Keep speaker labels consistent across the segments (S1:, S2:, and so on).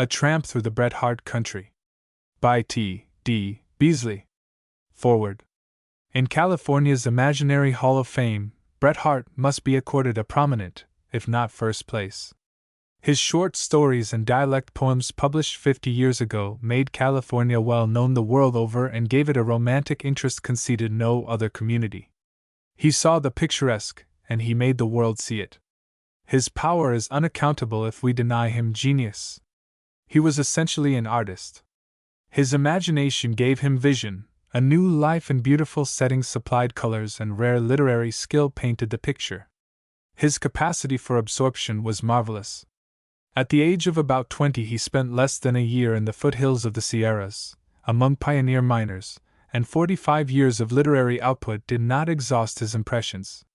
S1: A Tramp Through the Bret Harte Country. By T. D. Beasley. Forward. In California's imaginary Hall of Fame, Bret Harte must be accorded a prominent, if not first place. His short stories and dialect poems published 50 years ago made California well known the world over and gave it a romantic interest conceded no other community. He saw the picturesque, and he made the world see it. His power is unaccountable if we deny him genius. He was essentially an artist. His imagination gave him vision, a new life and beautiful settings supplied colors, and rare literary skill painted the picture. His capacity for absorption was marvelous. At the age of about 20, he spent less than a year in the foothills of the Sierras, among pioneer miners, and 45 years of literary output did not exhaust his impressions.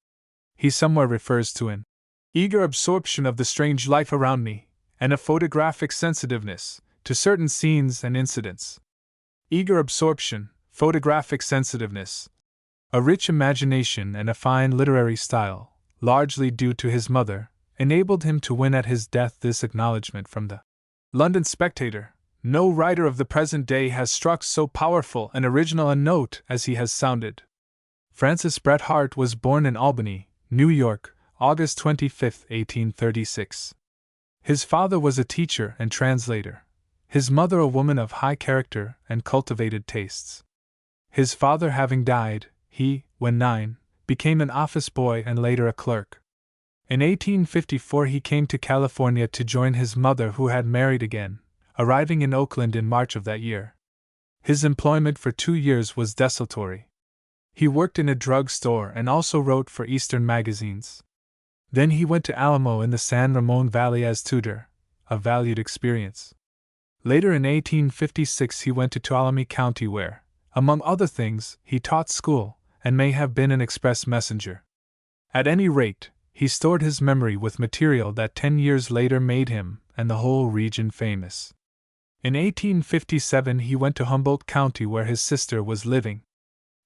S1: He somewhere refers to an eager absorption of the strange life around me, and a photographic sensitiveness to certain scenes and incidents. Eager absorption, photographic sensitiveness, a rich imagination, and a fine literary style, largely due to his mother, enabled him to win at his death this acknowledgment from the London Spectator: "No writer of the present day has struck so powerful and original a note as he has sounded." Francis Bret Harte was born in Albany, New York, August 25, 1836. His father was a teacher and translator, his mother a woman of high character and cultivated tastes. His father having died, he, when 9, became an office boy and later a clerk. In 1854 he came to California to join his mother, who had married again, arriving in Oakland in March of that year. His employment for 2 years was desultory. He worked in a drug store and also wrote for Eastern magazines. Then he went to Alamo in the San Ramon Valley as tutor, a valued experience. Later in 1856 he went to Tuolumne County where, among other things, he taught school, and may have been an express messenger. At any rate, he stored his memory with material that 10 years later made him and the whole region famous. In 1857 he went to Humboldt County where his sister was living.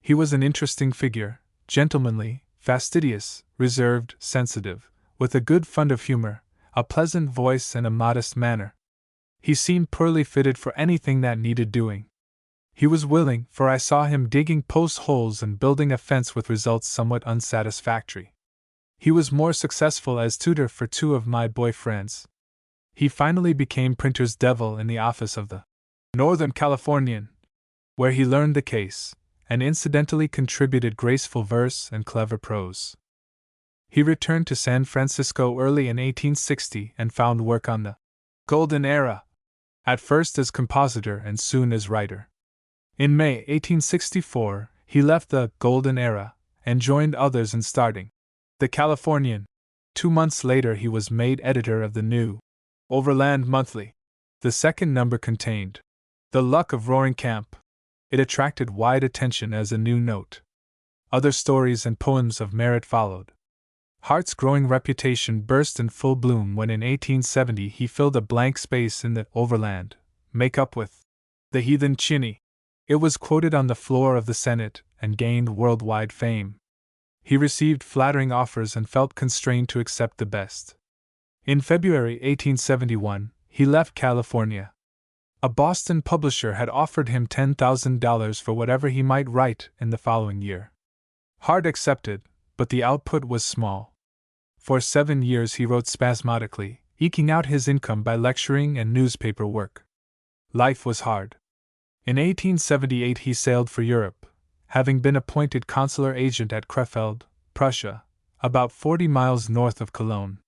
S1: He was an interesting figure, gentlemanly, fastidious, reserved, sensitive, with a good fund of humor, a pleasant voice, and a modest manner. He seemed poorly fitted for anything that needed doing. He was willing, for I saw him digging post holes and building a fence with results somewhat unsatisfactory. He was more successful as tutor for 2 of my boy friends. He finally became printer's devil in the office of the Northern Californian, where he learned the case, and incidentally contributed graceful verse and clever prose. He returned to San Francisco early in 1860 and found work on the Golden Era, at first as compositor and soon as writer. In May 1864, he left the Golden Era and joined others in starting the Californian. 2 months later he was made editor of the new Overland Monthly. The second number contained The Luck of Roaring Camp. It attracted wide attention as a new note. Other stories and poems of merit followed. Harte's growing reputation burst in full bloom when in 1870 he filled a blank space in the Overland make-up with The Heathen Chinny. It was quoted on the floor of the Senate and gained worldwide fame. He received flattering offers and felt constrained to accept the best. In February 1871, he left California. A Boston publisher had offered him $10,000 for whatever he might write in the following year. Harte accepted, but the output was small. For 7 years he wrote spasmodically, eking out his income by lecturing and newspaper work. Life was hard. In 1878 he sailed for Europe, having been appointed consular agent at Krefeld, Prussia, about 40 miles north of Cologne.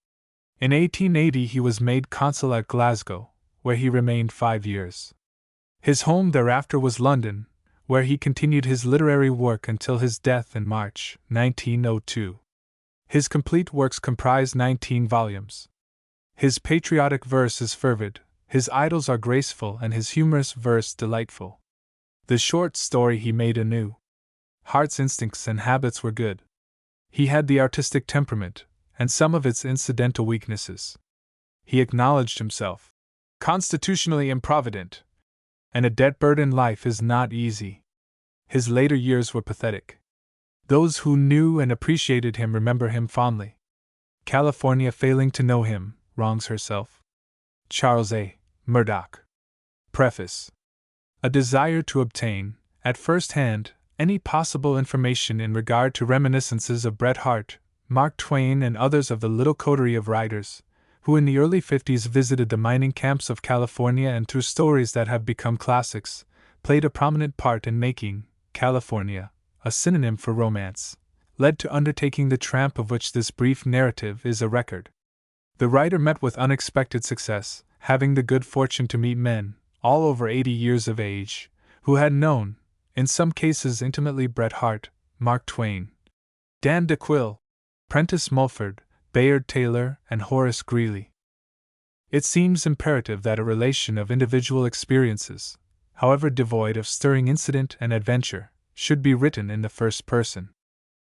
S1: In 1880 he was made consul at Glasgow, where he remained 5 years. His home thereafter was London, where he continued his literary work until his death in March 1902. His complete works comprise 19 volumes. His patriotic verse is fervid, his idylls are graceful, and his humorous verse delightful. The short story he made anew. Harte's instincts and habits were good. He had the artistic temperament, and some of its incidental weaknesses. He acknowledged himself constitutionally improvident, and a debt-burdened life is not easy. His later years were pathetic. Those who knew and appreciated him remember him fondly. California, failing to know him, wrongs herself. Charles A. Murdoch. Preface. A desire to obtain, at first hand, any possible information in regard to reminiscences of Bret Harte, Mark Twain, and others of the little coterie of writers, who in the early 50s visited the mining camps of California and through stories that have become classics, played a prominent part in making California a synonym for romance, led to undertaking the tramp of which this brief narrative is a record. The writer met with unexpected success, having the good fortune to meet men, all over 80 years of age, who had known, in some cases intimately, Bret Harte, Mark Twain, Dan de Quille, Prentice Mulford, Bayard Taylor, and Horace Greeley. It seems imperative that a relation of individual experiences, however devoid of stirring incident and adventure, should be written in the first person.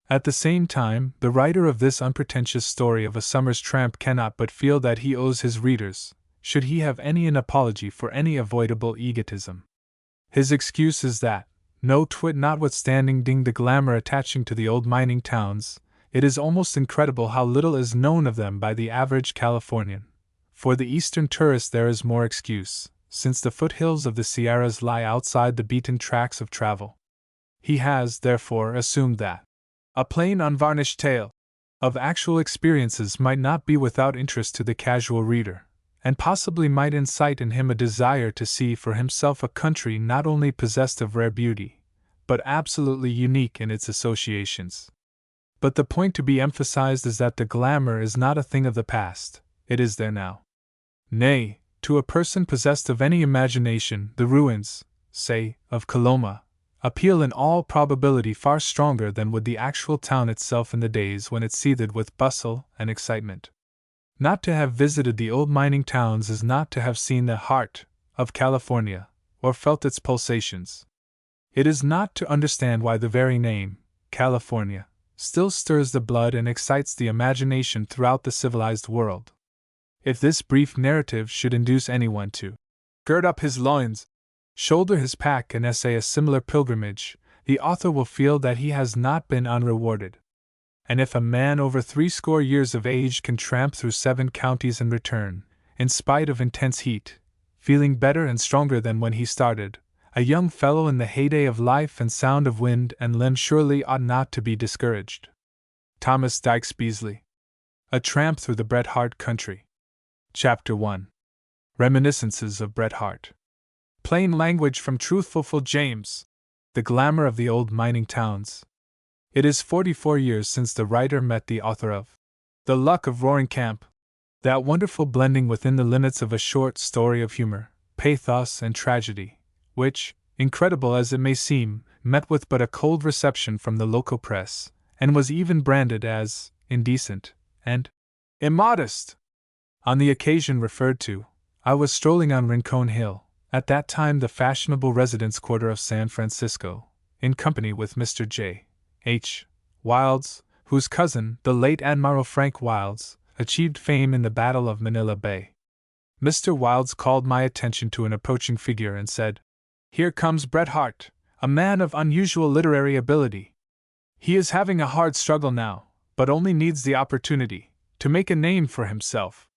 S1: At the same time, the writer of this unpretentious story of a summer's tramp cannot but feel that he owes his readers, should he have any, an apology for any avoidable egotism. His excuse is that, no twit notwithstanding the glamour attaching to the old mining towns, it is almost incredible how little is known of them by the average Californian. For the Eastern tourist there is more excuse, since the foothills of the Sierras lie outside the beaten tracks of travel. He has, therefore, assumed that a plain, unvarnished tale of actual experiences might not be without interest to the casual reader, and possibly might incite in him a desire to see for himself a country not only possessed of rare beauty, but absolutely unique in its associations. But the point to be emphasized is that the glamour is not a thing of the past, it is there now. Nay, to a person possessed of any imagination, the ruins, say, of Coloma, appeal in all probability far stronger than would the actual town itself in the days when it seethed with bustle and excitement. Not to have visited the old mining towns is not to have seen the heart of California, or felt its pulsations. It is not to understand why the very name, California, still stirs the blood and excites the imagination throughout the civilized world. If this brief narrative should induce anyone to gird up his loins, shoulder his pack, and essay a similar pilgrimage, the author will feel that he has not been unrewarded. And if a man over 80 years of age can tramp through 7 counties and return, in spite of intense heat, feeling better and stronger than when he started, a young fellow in the heyday of life and sound of wind and limb surely ought not to be discouraged. Thomas Dykes Beasley. A Tramp Through the Bret Harte Country. Chapter 1. Reminiscences of Bret Harte. Plain language from truthful James. The glamour of the old mining towns. It is 44 years since the writer met the author of The Luck of Roaring Camp, that wonderful blending within the limits of a short story of humor, pathos, and tragedy, which, incredible as it may seem, met with but a cold reception from the local press, and was even branded as indecent and immodest. On the occasion referred to, I was strolling on Rincon Hill, at that time the fashionable residence quarter of San Francisco, in company with Mr. J. H. Wilds, whose cousin, the late Admiral Frank Wilds, achieved fame in the Battle of Manila Bay. Mr. Wilds called my attention to an approaching figure and said, "Here comes Bret Harte, a man of unusual literary ability. He is having a hard struggle now, but only needs the opportunity to make a name for himself."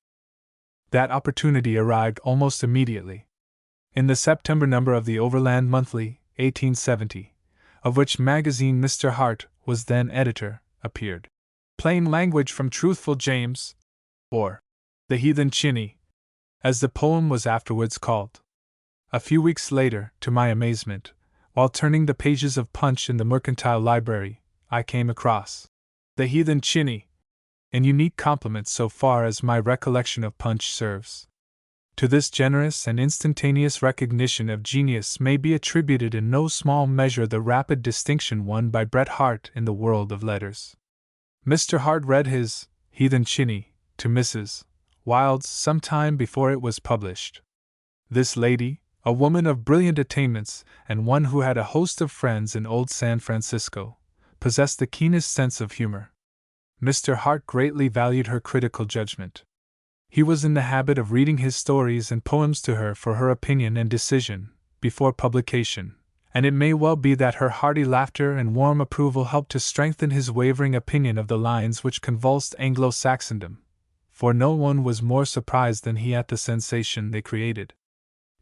S1: That opportunity arrived almost immediately. In the September number of the Overland Monthly, 1870, of which magazine Mr. Harte was then editor, appeared Plain Language from Truthful James, or The Heathen Chinny, as the poem was afterwards called. A few weeks later, to my amazement, while turning the pages of Punch in the Mercantile Library, I came across The Heathen Chinny, an unique compliment so far as my recollection of Punch serves. To this generous and instantaneous recognition of genius may be attributed in no small measure the rapid distinction won by Bret Harte in the world of letters. Mr. Harte read his Heathen Chinny to Mrs. Wilds some time before it was published. This lady, a woman of brilliant attainments and one who had a host of friends in old San Francisco, possessed the keenest sense of humor. Mr. Harte greatly valued her critical judgment. He was in the habit of reading his stories and poems to her for her opinion and decision, before publication, and it may well be that her hearty laughter and warm approval helped to strengthen his wavering opinion of the lines which convulsed Anglo-Saxondom, for no one was more surprised than he at the sensation they created.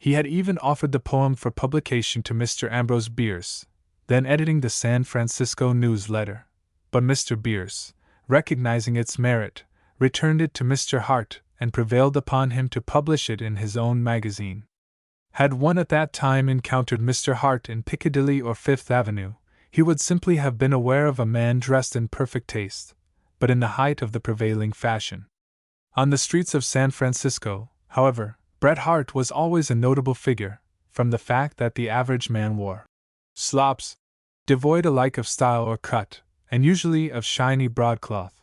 S1: He had even offered the poem for publication to Mr. Ambrose Bierce, then editing the San Francisco News-Letter, but Mr. Bierce, recognizing its merit, returned it to Mr. Harte and prevailed upon him to publish it in his own magazine. Had one at that time encountered Mr. Harte in Piccadilly or Fifth Avenue, he would simply have been aware of a man dressed in perfect taste, but in the height of the prevailing fashion. On the streets of San Francisco, however, Bret Harte was always a notable figure, from the fact that the average man wore slops, devoid alike of style or cut, and usually of shiny broadcloth.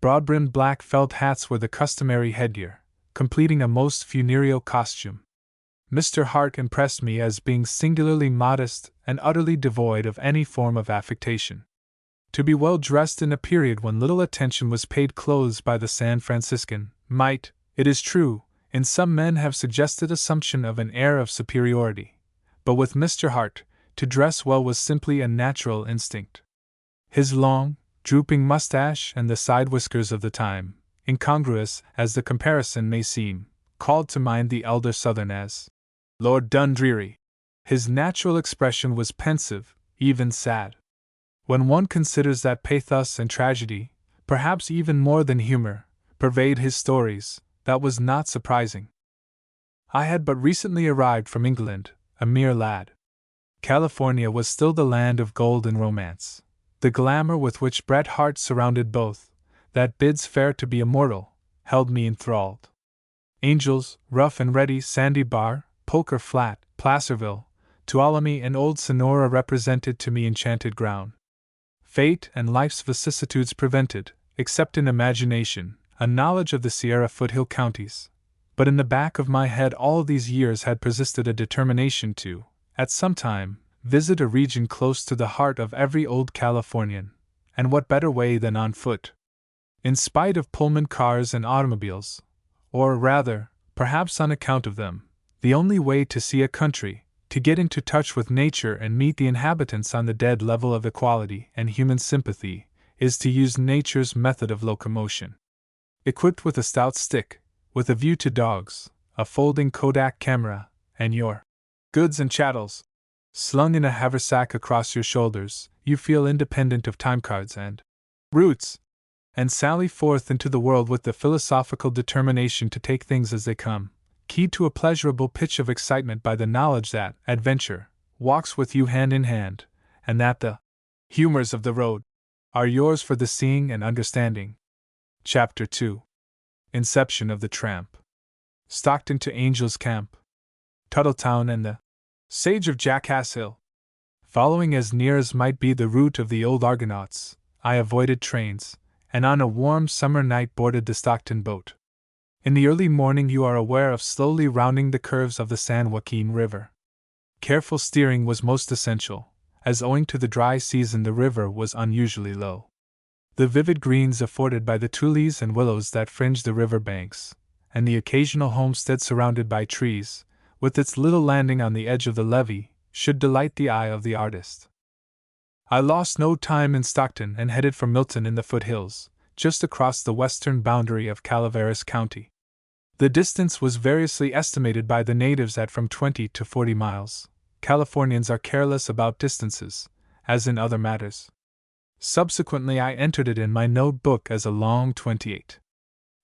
S1: Broad-brimmed black felt hats were the customary headgear, completing a most funereal costume. Mr. Harte impressed me as being singularly modest and utterly devoid of any form of affectation. To be well dressed in a period when little attention was paid clothes by the San Franciscan might, it is true, in some men have suggested assumption of an air of superiority, but with Mr. Harte, to dress well was simply a natural instinct. His long, drooping mustache and the side whiskers of the time, incongruous as the comparison may seem, called to mind the elder Southern as Lord Dundreary. His natural expression was pensive, even sad. When one considers that pathos and tragedy, perhaps even more than humor, pervade his stories, that was not surprising. I had but recently arrived from England, a mere lad. California was still the land of gold and romance. The glamour with which Bret Harte surrounded both, that bids fair to be immortal, held me enthralled. Angels, rough and ready Sandy Bar, Poker Flat, Placerville, Tuolumne and Old Sonora represented to me enchanted ground. Fate and life's vicissitudes prevented, except in imagination, a knowledge of the Sierra foothill counties, but in the back of my head all these years had persisted a determination to, at some time, visit a region close to the heart of every old Californian, and what better way than on foot? In spite of Pullman cars and automobiles, or rather, perhaps on account of them, the only way to see a country, to get into touch with nature and meet the inhabitants on the dead level of equality and human sympathy, is to use nature's method of locomotion. Equipped with a stout stick, with a view to dogs, a folding Kodak camera, and your goods and chattels slung in a haversack across your shoulders, you feel independent of timecards and routes, and sally forth into the world with the philosophical determination to take things as they come, keyed to a pleasurable pitch of excitement by the knowledge that adventure walks with you hand in hand, and that the humors of the road are yours for the seeing and understanding. Chapter 2. Inception of the Tramp. Stockton to Angel's Camp. Tuttletown and the Sage of Jackass Hill. Following as near as might be the route of the old Argonauts, I avoided trains, and on a warm summer night boarded the Stockton boat. In the early morning you are aware of slowly rounding the curves of the San Joaquin River. Careful steering was most essential, as owing to the dry season the river was unusually low. The vivid greens afforded by the tules and willows that fringe the river banks, and the occasional homestead surrounded by trees, with its little landing on the edge of the levee, should delight the eye of the artist. I lost no time in Stockton and headed for Milton in the foothills, just across the western boundary of Calaveras County. The distance was variously estimated by the natives at from 20 to 40 miles. Californians are careless about distances, as in other matters. Subsequently I entered it in my notebook as a long 28.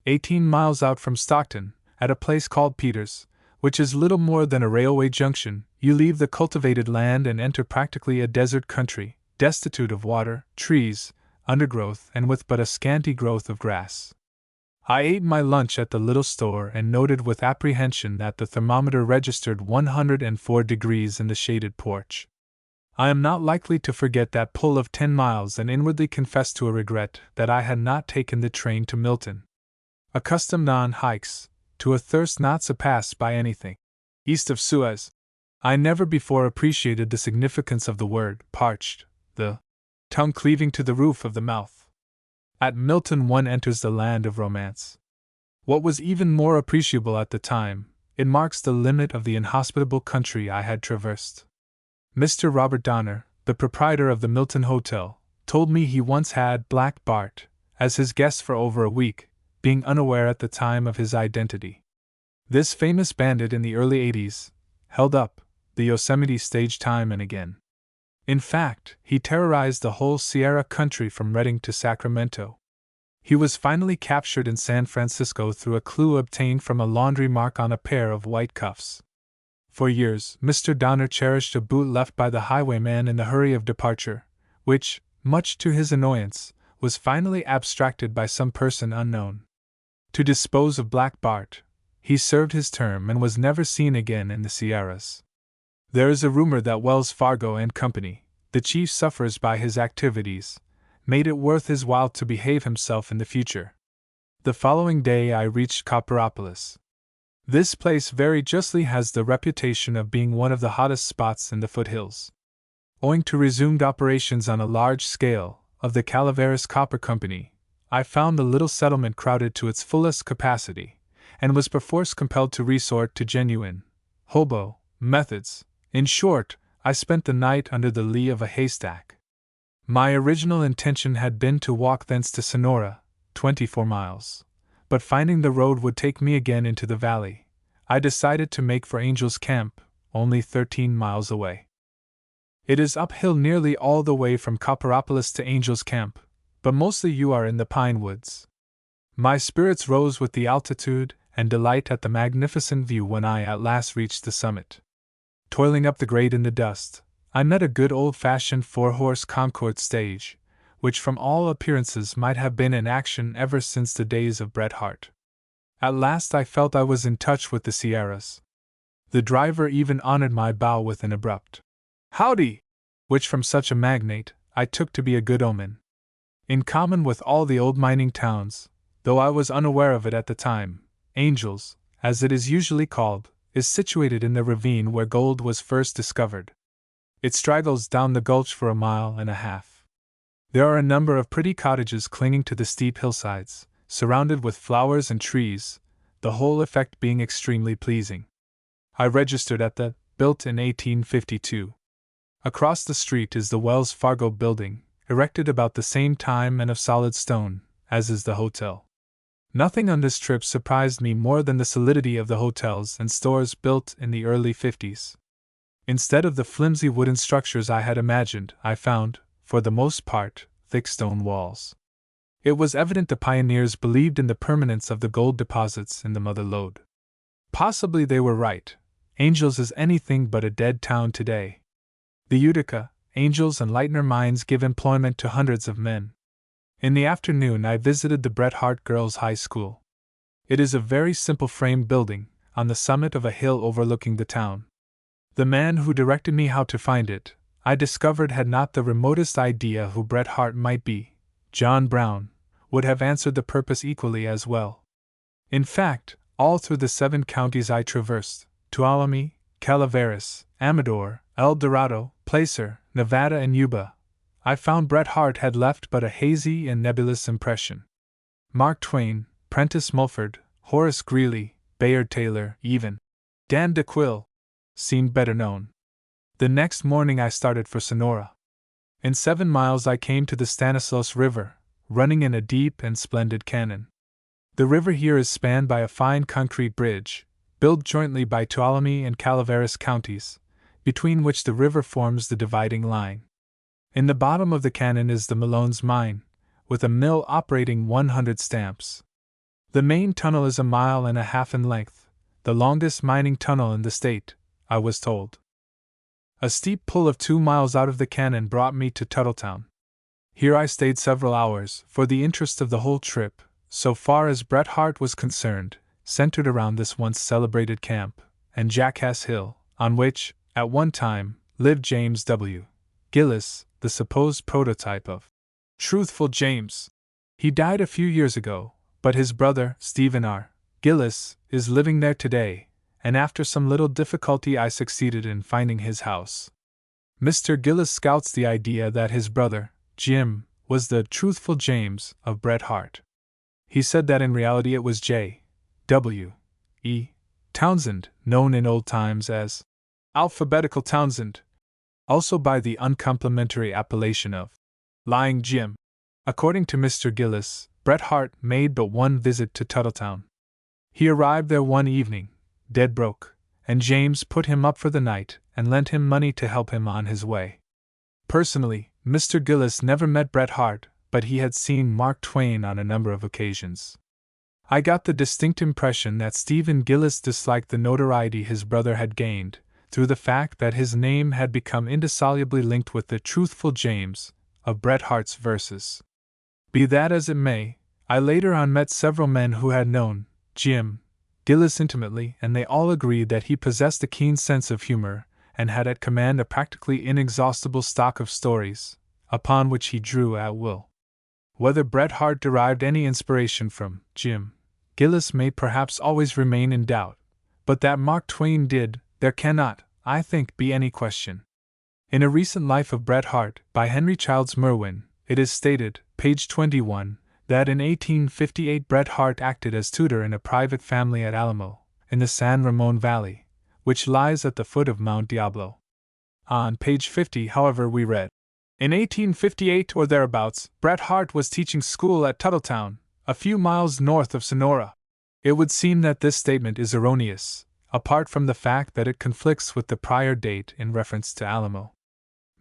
S1: 18 miles out from Stockton, at a place called Peters, which is little more than a railway junction, you leave the cultivated land and enter practically a desert country, destitute of water, trees, undergrowth, and with but a scanty growth of grass. I ate my lunch at the little store and noted with apprehension that the thermometer registered 104 degrees in the shaded porch. I am not likely to forget that pull of 10 miles and inwardly confess to a regret that I had not taken the train to Milton. Accustomed on hikes, to a thirst not surpassed by anything east of Suez, I never before appreciated the significance of the word parched, the tongue cleaving to the roof of the mouth. At Milton one enters the land of romance. What was even more appreciable at the time, it marks the limit of the inhospitable country I had traversed. Mr. Robert Donner, the proprietor of the Milton Hotel, told me he once had Black Bart as his guest for over a week, being unaware at the time of his identity. This famous bandit in the early 80s, held up the Yosemite stage time and again. In fact, he terrorized the whole Sierra country from Redding to Sacramento. He was finally captured in San Francisco through a clue obtained from a laundry mark on a pair of white cuffs. For years, Mr. Donner cherished a boot left by the highwayman in the hurry of departure, which, much to his annoyance, was finally abstracted by some person unknown. To dispose of Black Bart, he served his term and was never seen again in the Sierras. There is a rumor that Wells Fargo and Company, the chief sufferers by his activities, made it worth his while to behave himself in the future. The following day I reached Copperopolis. This place very justly has the reputation of being one of the hottest spots in the foothills. Owing to resumed operations on a large scale of the Calaveras Copper Company, I found the little settlement crowded to its fullest capacity, and was perforce compelled to resort to genuine hobo methods. In short, I spent the night under the lee of a haystack. My original intention had been to walk thence to Sonora, 24 miles, but finding the road would take me again into the valley, I decided to make for Angel's Camp, only 13 miles away. It is uphill nearly all the way from Copperopolis to Angel's Camp, but mostly you are in the pine woods. My spirits rose with the altitude and delight at the magnificent view when I at last reached the summit. Toiling up the grade in the dust, I met a good old-fashioned four-horse Concord stage, which from all appearances might have been in action ever since the days of Bret Harte. At last I felt I was in touch with the Sierras. The driver even honored my bow with an abrupt "Howdy!" which from such a magnate I took to be a good omen. In common with all the old mining towns, though I was unaware of it at the time, Angel's, as it is usually called, is situated in the ravine where gold was first discovered. It straggles down the gulch for a mile and a half. There are a number of pretty cottages clinging to the steep hillsides, surrounded with flowers and trees, the whole effect being extremely pleasing. I registered at the built in 1852. Across the street is the Wells Fargo building, erected about the same time and of solid stone, as is the hotel. Nothing on this trip surprised me more than the solidity of the hotels and stores built in the early 50s. Instead of the flimsy wooden structures I had imagined, I found, for the most part, thick stone walls. It was evident the pioneers believed in the permanence of the gold deposits in the mother lode. Possibly they were right. Angel's is anything but a dead town today. The Utica, Angel's, and Lightner mines give employment to hundreds of men. In the afternoon I visited the Bret Harte Girls' High School. It is a very simple frame building, on the summit of a hill overlooking the town. The man who directed me how to find it, I discovered had not the remotest idea who Bret Harte might be. John Brown would have answered the purpose equally as well. In fact, all through the 7 counties I traversed, Tuolumne, Calaveras, Amador, El Dorado, Placer, Nevada, and Yuba, I found Bret Harte had left but a hazy and nebulous impression. Mark Twain, Prentice Mulford, Horace Greeley, Bayard Taylor, even Dan DeQuille, seemed better known. The next morning I started for Sonora. In 7 miles I came to the Stanislaus River, running in a deep and splendid canon. The river here is spanned by a fine concrete bridge, built jointly by Tuolumne and Calaveras counties, between which the river forms the dividing line. In the bottom of the canon is the Malone's mine, with a mill operating 100 stamps. The main tunnel is 1.5 miles in length, the longest mining tunnel in the state, I was told. A steep pull of 2 miles out of the canon brought me to Tuttletown. Here I stayed several hours, for the interest of the whole trip, so far as Bret Harte was concerned, centered around this once celebrated camp, and Jackass Hill, on which, at one time, lived James W. Gillis, the supposed prototype of Truthful James. He died a few years ago, but his brother, Stephen R. Gillis, is living there today, and after some little difficulty I succeeded in finding his house. Mr. Gillis scouts the idea that his brother, Jim, was the Truthful James of Bret Harte. He said that in reality it was J. W. E. Townsend, known in old times as Alphabetical Townsend, also by the uncomplimentary appellation of Lying Jim. According to Mr. Gillis, Bret Harte made but one visit to Tuttletown. He arrived there one evening, dead broke, and James put him up for the night and lent him money to help him on his way. Personally, Mr. Gillis never met Bret Harte, but he had seen Mark Twain on a number of occasions. I got the distinct impression that Stephen Gillis disliked the notoriety his brother had gained, through the fact that his name had become indissolubly linked with the truthful James of Bret Harte's verses. Be that as it may, I later on met several men who had known Jim Gillis intimately, and they all agreed that he possessed a keen sense of humor and had at command a practically inexhaustible stock of stories, upon which he drew at will. Whether Bret Harte derived any inspiration from Jim Gillis may perhaps always remain in doubt, but that Mark Twain did, there cannot, I think, be any question. In a recent Life of Bret Harte, by Henry Childs Merwin, it is stated, page 21, that in 1858 Bret Harte acted as tutor in a private family at Alamo, in the San Ramon Valley, which lies at the foot of Mount Diablo. On page 50, however, we read, in 1858 or thereabouts, Bret Harte was teaching school at Tuttletown, a few miles north of Sonora. It would seem that this statement is erroneous, apart from the fact that it conflicts with the prior date in reference to Alamo.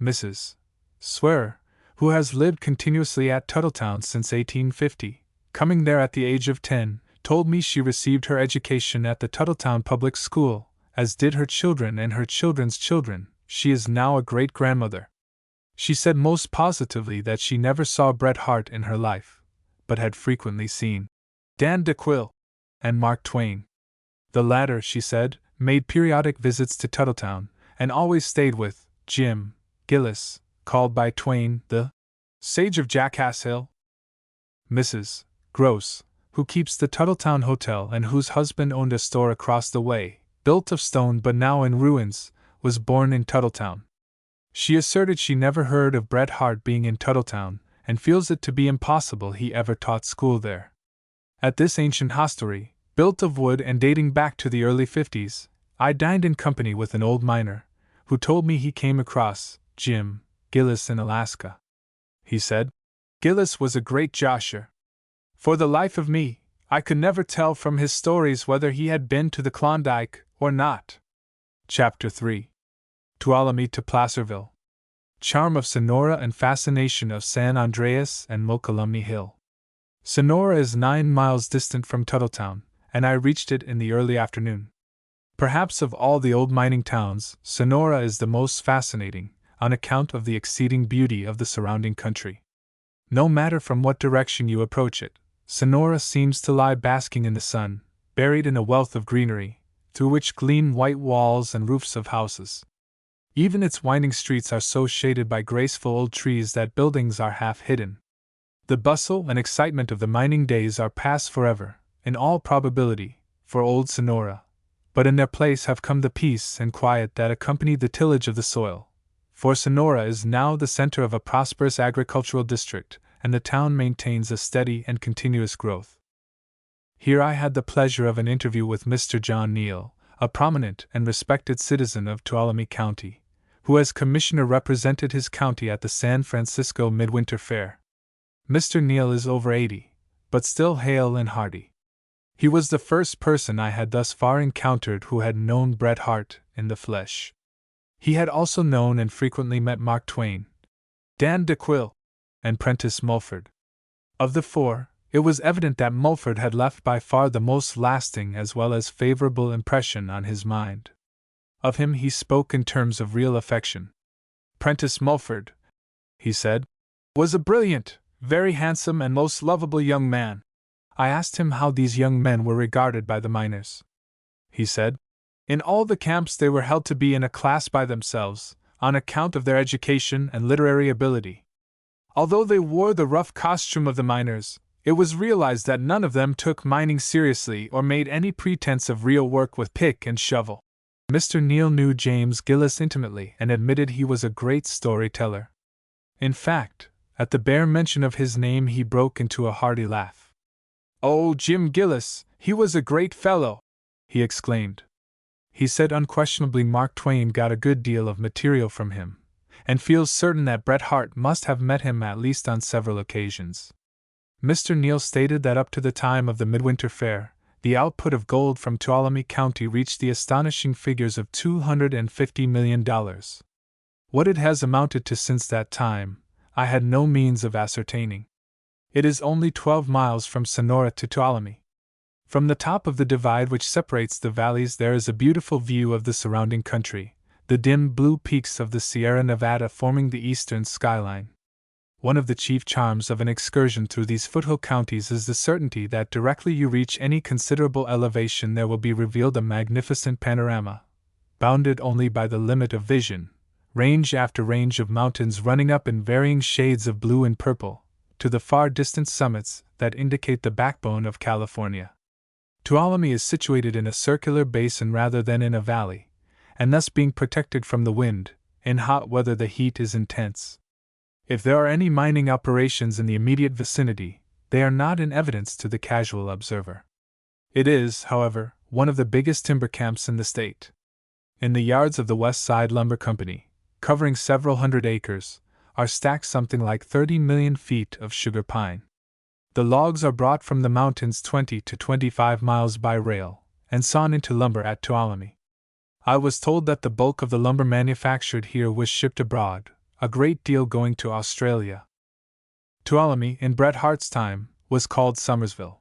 S1: Mrs. Swearer, who has lived continuously at Tuttletown since 1850, coming there at the age of 10, told me she received her education at the Tuttletown Public School, as did her children and her children's children. She is now a great-grandmother. She said most positively that she never saw Bret Harte in her life, but had frequently seen Dan DeQuille and Mark Twain. The latter, she said, made periodic visits to Tuttletown, and always stayed with Jim Gillis, called by Twain the Sage of Jackass Hill. Mrs. Gross, who keeps the Tuttletown Hotel and whose husband owned a store across the way, built of stone but now in ruins, was born in Tuttletown. She asserted she never heard of Bret Harte being in Tuttletown, and feels it to be impossible he ever taught school there. At this ancient hostelry, built of wood and dating back to the early 50s, I dined in company with an old miner, who told me he came across Jim Gillis in Alaska. He said, Gillis was a great josher. For the life of me, I could never tell from his stories whether he had been to the Klondike or not. Chapter 3. Tuolumne to Placerville. Charm of Sonora and fascination of San Andreas and Mokelumne Hill. Sonora is 9 miles distant from Tuttletown, and I reached it in the early afternoon. Perhaps of all the old mining towns, Sonora is the most fascinating, on account of the exceeding beauty of the surrounding country. No matter from what direction you approach it, Sonora seems to lie basking in the sun, buried in a wealth of greenery, through which gleam white walls and roofs of houses. Even its winding streets are so shaded by graceful old trees that buildings are half hidden. The bustle and excitement of the mining days are past forever, in all probability, for old Sonora, but in their place have come the peace and quiet that accompany the tillage of the soil, for Sonora is now the center of a prosperous agricultural district, and the town maintains a steady and continuous growth. Here I had the pleasure of an interview with Mr. John Neal, a prominent and respected citizen of Tuolumne County, who as commissioner represented his county at the San Francisco Midwinter Fair. Mr. Neal is over 80, but still hale and hearty. He was the first person I had thus far encountered who had known Bret Harte in the flesh. He had also known and frequently met Mark Twain, Dan DeQuille, and Prentice Mulford. Of the four, it was evident that Mulford had left by far the most lasting as well as favorable impression on his mind. Of him he spoke in terms of real affection. Prentice Mulford, he said, was a brilliant, very handsome and most lovable young man. I asked him how these young men were regarded by the miners. He said, in all the camps they were held to be in a class by themselves, on account of their education and literary ability. Although they wore the rough costume of the miners, it was realized that none of them took mining seriously or made any pretense of real work with pick and shovel. Mr. Neal knew James Gillis intimately and admitted he was a great storyteller. In fact, at the bare mention of his name he broke into a hearty laugh. "Oh, Jim Gillis, he was a great fellow!" he exclaimed. He said unquestionably Mark Twain got a good deal of material from him, and feels certain that Bret Harte must have met him at least on several occasions. Mr. Neal stated that up to the time of the Midwinter Fair, the output of gold from Tuolumne County reached the astonishing figures of $250 million. What it has amounted to since that time, I had no means of ascertaining. It is only 12 miles from Sonora to Tuolumne. From the top of the divide which separates the valleys there is a beautiful view of the surrounding country, the dim blue peaks of the Sierra Nevada forming the eastern skyline. One of the chief charms of an excursion through these foothill counties is the certainty that directly you reach any considerable elevation there will be revealed a magnificent panorama, bounded only by the limit of vision, range after range of mountains running up in varying shades of blue and purple, to the far distant summits that indicate the backbone of California. Tuolumne is situated in a circular basin rather than in a valley, and thus being protected from the wind, in hot weather the heat is intense. If there are any mining operations in the immediate vicinity, they are not in evidence to the casual observer. It is, however, one of the biggest timber camps in the state. In the yards of the West Side Lumber Company, covering several hundred acres, are stacked something like 30 million feet of sugar pine. The logs are brought from the mountains 20 to 25 miles by rail, and sawn into lumber at Tuolumne. I was told that the bulk of the lumber manufactured here was shipped abroad, a great deal going to Australia. Tuolumne, in Bret Harte's time, was called Somersville.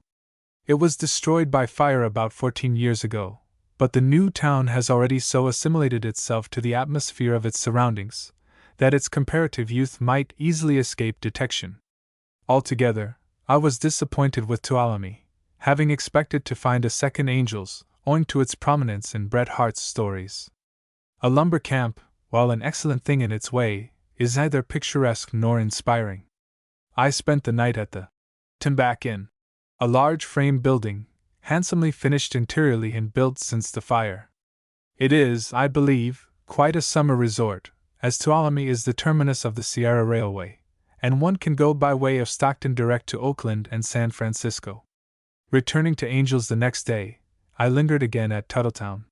S1: It was destroyed by fire about 14 years ago, but the new town has already so assimilated itself to the atmosphere of its surroundings that its comparative youth might easily escape detection. Altogether, I was disappointed with Tuolumne, having expected to find a second Angels, owing to its prominence in Bret Harte's stories. A lumber camp, while an excellent thing in its way, is neither picturesque nor inspiring. I spent the night at the Timback Inn, a large frame building, handsomely finished interiorly and built since the fire. It is, I believe, quite a summer resort, as Tuolumne is the terminus of the Sierra Railway, and one can go by way of Stockton direct to Oakland and San Francisco. Returning to Angels the next day, I lingered again at Tuttletown.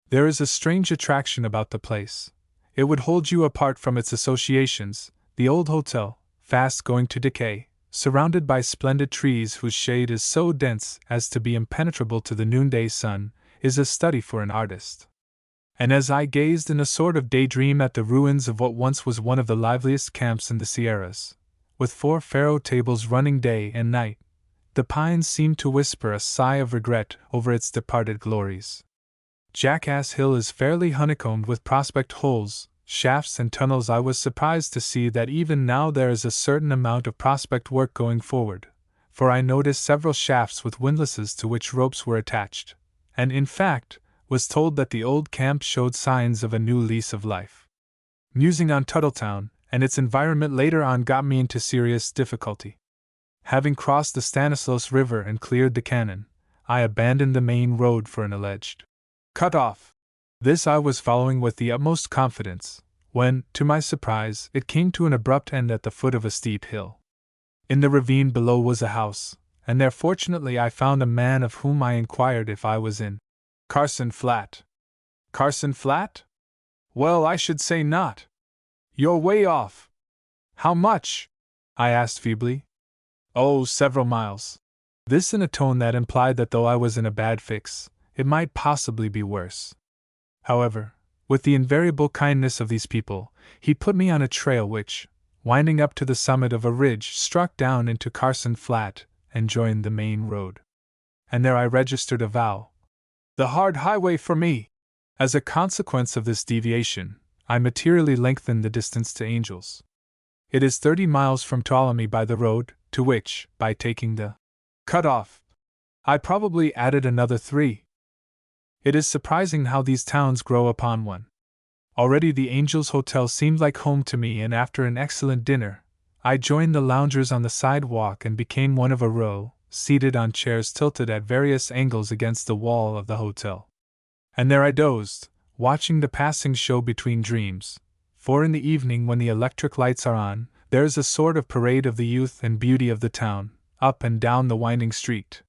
S1: There is a strange attraction about the place. It would hold you apart from its associations. The old hotel, fast going to decay, surrounded by splendid trees whose shade is so dense as to be impenetrable to the noonday sun, is a study for an artist. And as I gazed in a sort of daydream at the ruins of what once was one of the liveliest camps in the Sierras, with 4 faro tables running day and night, the pines seemed to whisper a sigh of regret over its departed glories. Jackass Hill is fairly honeycombed with prospect holes, shafts and tunnels. I was surprised to see that even now there is a certain amount of prospect work going forward, for I noticed several shafts with windlasses to which ropes were attached, and in fact, was told that the old camp showed signs of a new lease of life. Musing on Tuttletown and its environment later on got me into serious difficulty. Having crossed the Stanislaus River and cleared the cannon, I abandoned the main road for an alleged cut-off. This I was following with the utmost confidence, when, to my surprise, it came to an abrupt end at the foot of a steep hill. In the ravine below was a house, and there fortunately I found a man of whom I inquired if I was in Carson Flat. Carson Flat? Well, I should say not. You're way off. How much? I asked feebly. Oh, several miles. This in a tone that implied that though I was in a bad fix, it might possibly be worse. However, with the invariable kindness of these people, he put me on a trail which, winding up to the summit of a ridge, struck down into Carson Flat and joined the main road. And there I registered a vow. The hard highway for me! As a consequence of this deviation, I materially lengthened the distance to Angels. It is 30 miles from Tuolumne by the road, to which, by taking the cut-off, I probably added another 3. It is surprising how these towns grow upon one. Already the Angels Hotel seemed like home to me, and after an excellent dinner, I joined the loungers on the sidewalk and became one of a row, seated on chairs tilted at various angles against the wall of the hotel. And there I dozed, watching the passing show between dreams, for in the evening when the electric lights are on, there is a sort of parade of the youth and beauty of the town, up and down the winding street.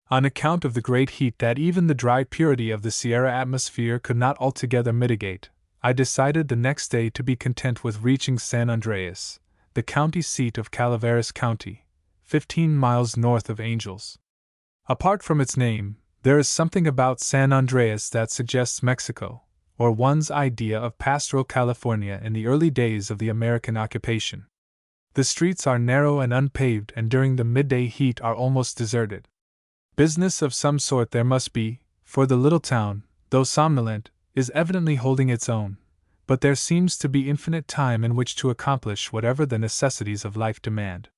S1: On account of the great heat that even the dry purity of the Sierra atmosphere could not altogether mitigate, I decided the next day to be content with reaching San Andreas, the county seat of Calaveras County, 15 miles north of Angels. Apart from its name, There is something about San Andreas that suggests Mexico, or one's idea of pastoral California in the early days of the American occupation. The streets are narrow and unpaved, and during the midday heat are almost deserted. Business of some sort there must be, for the little town, though somnolent, is evidently holding its own, but there seems to be infinite time in which to accomplish whatever the necessities of life demand.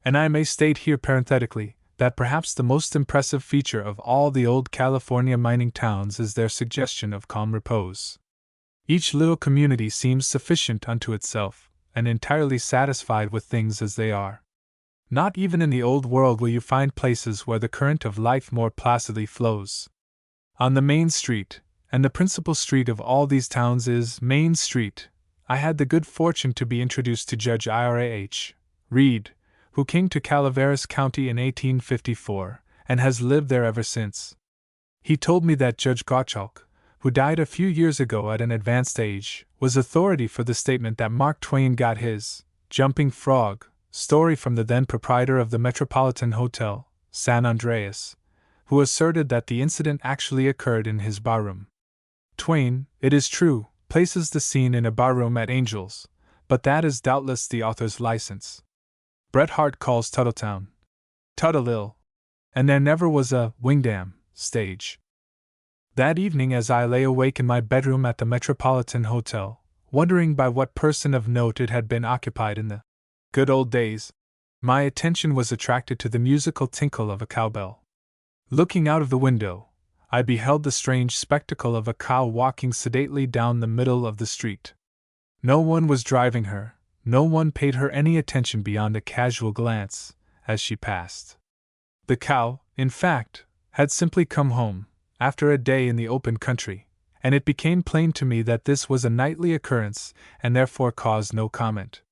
S1: And I may state here parenthetically that perhaps the most impressive feature of all the old California mining towns is their suggestion of calm repose. Each little community seems sufficient unto itself, and entirely satisfied with things as they are. Not even in the old world will you find places where the current of life more placidly flows. On the main street, and the principal street of all these towns is Main Street, I had the good fortune to be introduced to Judge Ira H. Reed, who came to Calaveras County in 1854, and has lived there ever since. He told me that Judge Gottschalk, who died a few years ago at an advanced age, was authority for the statement that Mark Twain got his Jumping Frog story from the then proprietor of the Metropolitan Hotel, San Andreas, who asserted that the incident actually occurred in his barroom. Twain, it is true, places the scene in a barroom at Angel's, but that is doubtless the author's license. Bret Harte calls Tuttletown Tuttleville, and there never was a Wingdam stage. That evening, as I lay awake in my bedroom at the Metropolitan Hotel, wondering by what person of note it had been occupied in the good old days, my attention was attracted to the musical tinkle of a cowbell. Looking out of the window, I beheld the strange spectacle of a cow walking sedately down the middle of the street. No one was driving her, no one paid her any attention beyond a casual glance as she passed. The cow, in fact, had simply come home, after a day in the open country, and it became plain to me that this was a nightly occurrence and therefore caused no comment.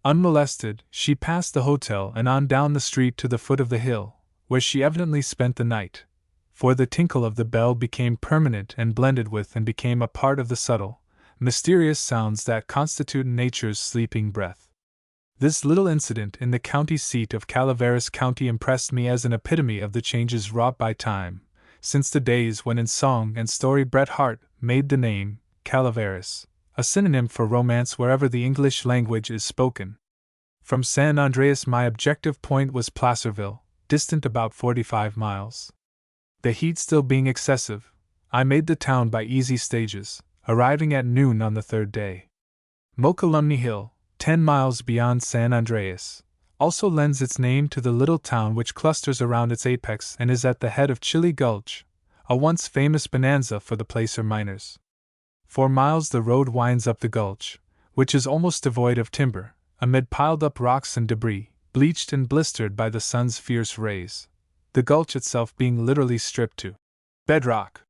S1: Unmolested, she passed the hotel and on down the street to the foot of the hill, where she evidently spent the night, for the tinkle of the bell became permanent and blended with and became a part of the subtle, mysterious sounds that constitute nature's sleeping breath. This little incident in the county seat of Calaveras County impressed me as an epitome of the changes wrought by time, since the days when in song and story Bret Harte made the name Calaveras a synonym for romance wherever the English language is spoken. From San Andreas my objective point was Placerville, distant about 45 miles. The heat still being excessive, I made the town by easy stages, arriving at noon on the third day. Mokelumne Hill, 10 miles beyond San Andreas, also lends its name to the little town which clusters around its apex and is at the head of Chili Gulch, a once famous bonanza for the placer miners. 4 miles the road winds up the gulch, which is almost devoid of timber, amid piled-up rocks and debris, bleached and blistered by the sun's fierce rays, the gulch itself being literally stripped to bedrock.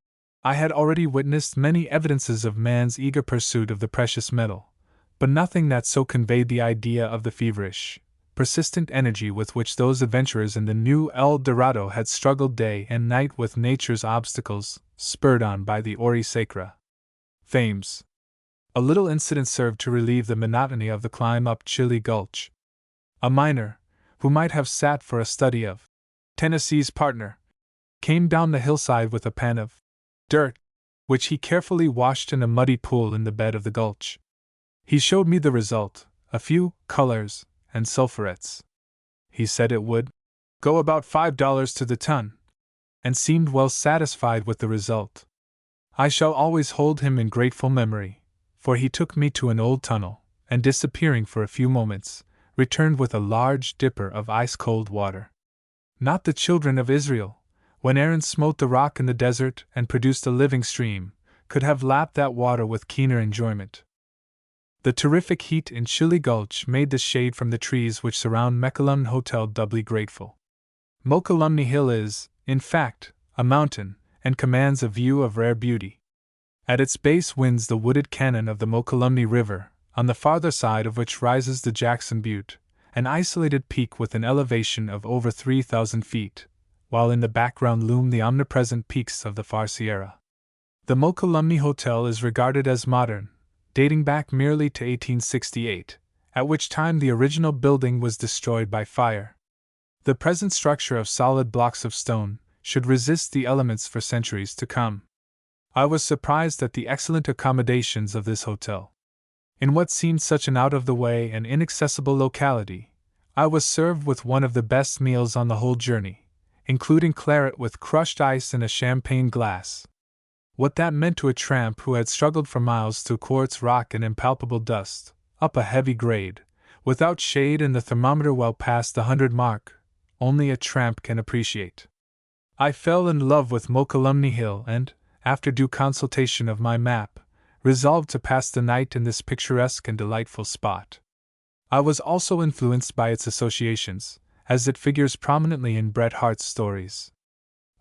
S1: I had already witnessed many evidences of man's eager pursuit of the precious metal, but nothing that so conveyed the idea of the feverish, persistent energy with which those adventurers in the new El Dorado had struggled day and night with nature's obstacles, spurred on by the Ori Sacra. Fames. A little incident served to relieve the monotony of the climb up Chili Gulch. A miner, who might have sat for a study of Tennessee's partner, came down the hillside with a pan of dirt, which he carefully washed in a muddy pool in the bed of the gulch. He showed me the result, a few colors and sulphurets. He said it would go about $5 to the ton, and seemed well satisfied with the result. I shall always hold him in grateful memory, for he took me to an old tunnel, and disappearing for a few moments, returned with a large dipper of ice-cold water. Not the children of Israel, when Aaron smote the rock in the desert and produced a living stream, could have lapped that water with keener enjoyment. The terrific heat in Chili Gulch made the shade from the trees which surround Mokelumne Hotel doubly grateful. Mokelumne Hill is, in fact, a mountain, and commands a view of rare beauty. At its base winds the wooded cannon of the Mokelumne River, on the farther side of which rises the Jackson Butte, an isolated peak with an elevation of over 3,000 feet, while in the background loom the omnipresent peaks of the far Sierra. The Mokelumne Hotel is regarded as modern, dating back merely to 1868, at which time the original building was destroyed by fire. The present structure of solid blocks of stone, should resist the elements for centuries to come. I was surprised at the excellent accommodations of this hotel. In what seemed such an out-of-the-way and inaccessible locality, I was served with one of the best meals on the whole journey, including claret with crushed ice in a champagne glass. What that meant to a tramp who had struggled for miles through quartz rock and impalpable dust, up a heavy grade, without shade and the thermometer well past the 100 mark, only a tramp can appreciate. I fell in love with Mokelumne Hill and, after due consultation of my map, resolved to pass the night in this picturesque and delightful spot. I was also influenced by its associations, as it figures prominently in Bret Harte's stories.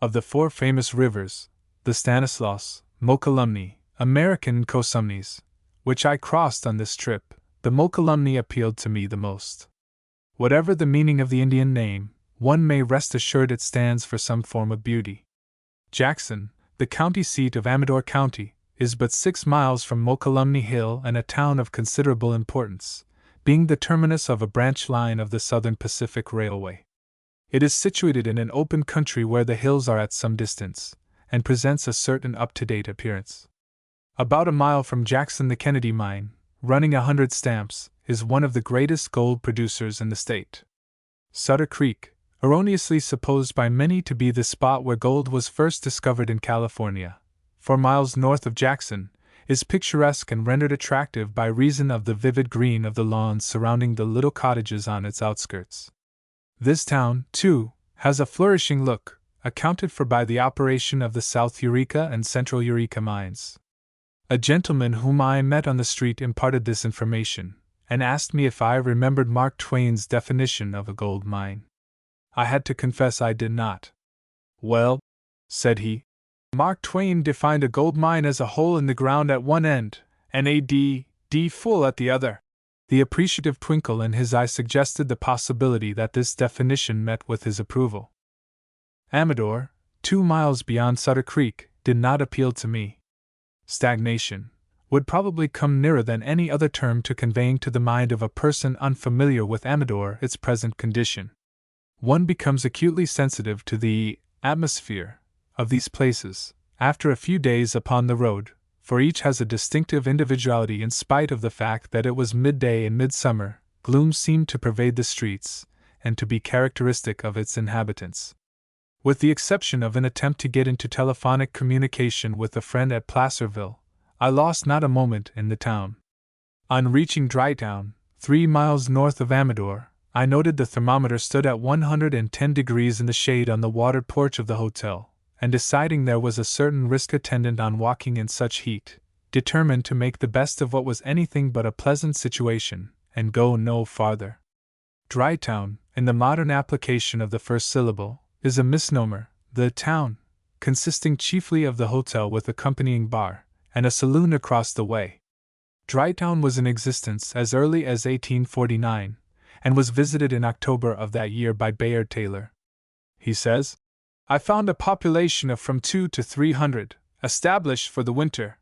S1: Of the 4 famous rivers, the Stanislaus, Mokelumne, American and Cosumnes, which I crossed on this trip, the Mokelumne appealed to me the most. Whatever the meaning of the Indian name, one may rest assured it stands for some form of beauty. Jackson, the county seat of Amador County, is but 6 miles from Mokelumne Hill and a town of considerable importance, being the terminus of a branch line of the Southern Pacific Railway. It is situated in an open country where the hills are at some distance, and presents a certain up-to-date appearance. About a mile from Jackson, the Kennedy Mine, running 100 stamps, is one of the greatest gold producers in the state. Sutter Creek, erroneously supposed by many to be the spot where gold was first discovered in California, 4 miles north of Jackson, is picturesque and rendered attractive by reason of the vivid green of the lawns surrounding the little cottages on its outskirts. This town, too, has a flourishing look, accounted for by the operation of the South Eureka and Central Eureka mines. A gentleman whom I met on the street imparted this information, and asked me if I remembered Mark Twain's definition of a gold mine. I had to confess I did not. "Well," said he, "Mark Twain defined a gold mine as a hole in the ground at one end, and a d full at the other." The appreciative twinkle in his eye suggested the possibility that this definition met with his approval. Amador, 2 miles beyond Sutter Creek, did not appeal to me. Stagnation would probably come nearer than any other term to conveying to the mind of a person unfamiliar with Amador its present condition. One becomes acutely sensitive to the atmosphere of these places after a few days upon the road, for each has a distinctive individuality in spite of the fact that it was midday in midsummer. Gloom seemed to pervade the streets, and to be characteristic of its inhabitants. With the exception of an attempt to get into telephonic communication with a friend at Placerville, I lost not a moment in the town. On reaching Drytown, 3 miles north of Amador, I noted the thermometer stood at 110 degrees in the shade on the watered porch of the hotel, and deciding there was a certain risk attendant on walking in such heat, determined to make the best of what was anything but a pleasant situation, and go no farther. Drytown, in the modern application of the first syllable, is a misnomer. The town, consisting chiefly of the hotel with accompanying bar, and a saloon across the way. Drytown was in existence as early as 1849, and was visited in October of that year by Bayard Taylor. He says, "I found a population of from 200 to 300, established for the winter.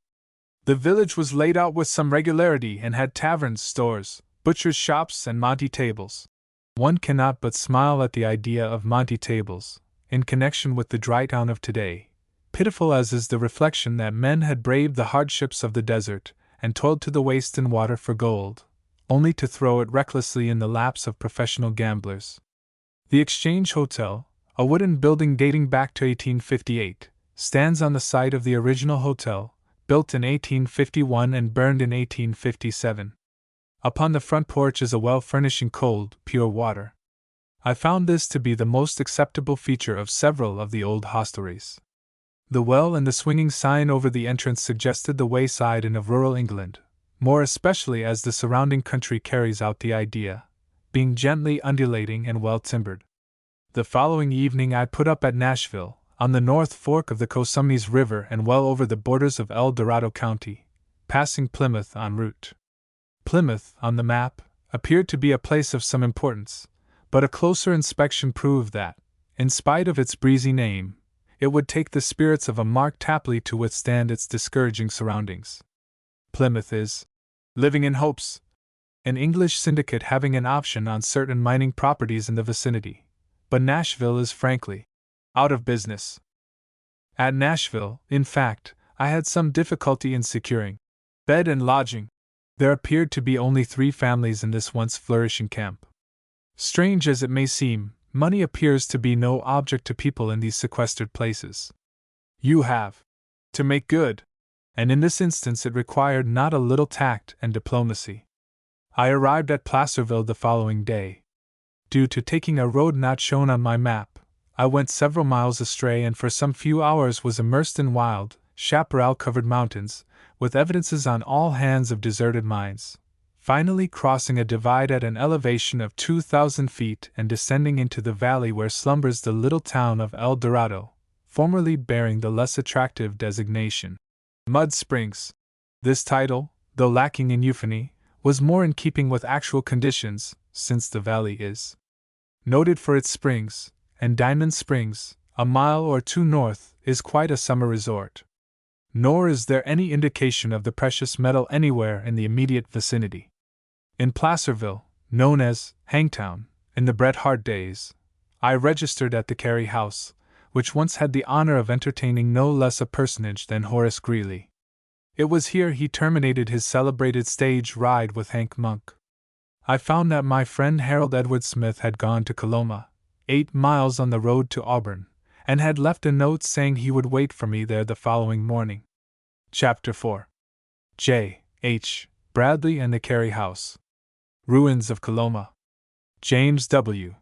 S1: The village was laid out with some regularity and had taverns, stores, butchers' shops, and monte tables." One cannot but smile at the idea of monte tables, in connection with the Drytown of today, pitiful as is the reflection that men had braved the hardships of the desert, and toiled to the waist in water for gold, only to throw it recklessly in the laps of professional gamblers. The Exchange Hotel, a wooden building dating back to 1858, stands on the site of the original hotel, built in 1851 and burned in 1857. Upon the front porch is a well furnishing cold, pure water. I found this to be the most acceptable feature of several of the old hostelries. The well and the swinging sign over the entrance suggested the wayside inn of rural England, more especially as the surrounding country carries out the idea, being gently undulating and well timbered. The following evening I put up at Nashville, on the north fork of the Cosumnes River and well over the borders of El Dorado County, passing Plymouth en route. Plymouth, on the map, appeared to be a place of some importance, but a closer inspection proved that, in spite of its breezy name, it would take the spirits of a Mark Tapley to withstand its discouraging surroundings. Plymouth is living in hopes, an English syndicate having an option on certain mining properties in the vicinity, but Nashville is frankly Out of business. At Nashville, in fact, I had some difficulty in securing bed and lodging. There appeared to be only 3 families in this once flourishing camp. Strange as it may seem, money appears to be no object to people in these sequestered places. You have to make good, and in this instance it required not a little tact and diplomacy. I arrived at Placerville the following day. Due to taking a road not shown on my map, I went several miles astray and for some few hours was immersed in wild, chaparral-covered mountains, with evidences on all hands of deserted mines, finally crossing a divide at an elevation of 2,000 feet and descending into the valley where slumbers the little town of El Dorado, formerly bearing the less attractive designation Mud Springs. This title, though lacking in euphony, was more in keeping with actual conditions, since the valley is noted for its springs, and Diamond Springs, a mile or 2 north, is quite a summer resort. Nor is there any indication of the precious metal anywhere in the immediate vicinity. In Placerville, known as Hangtown, in the Bret Harte days, I registered at the Carey House, which once had the honor of entertaining no less a personage than Horace Greeley. It was here he terminated his celebrated stage ride with Hank Monk. I found that my friend Harold Edward Smith had gone to Coloma, 8 miles on the road to Auburn, and had left a note saying he would wait for me there the following morning. Chapter 4. J. H. Bradley and the Carey House. Ruins of Coloma. James W.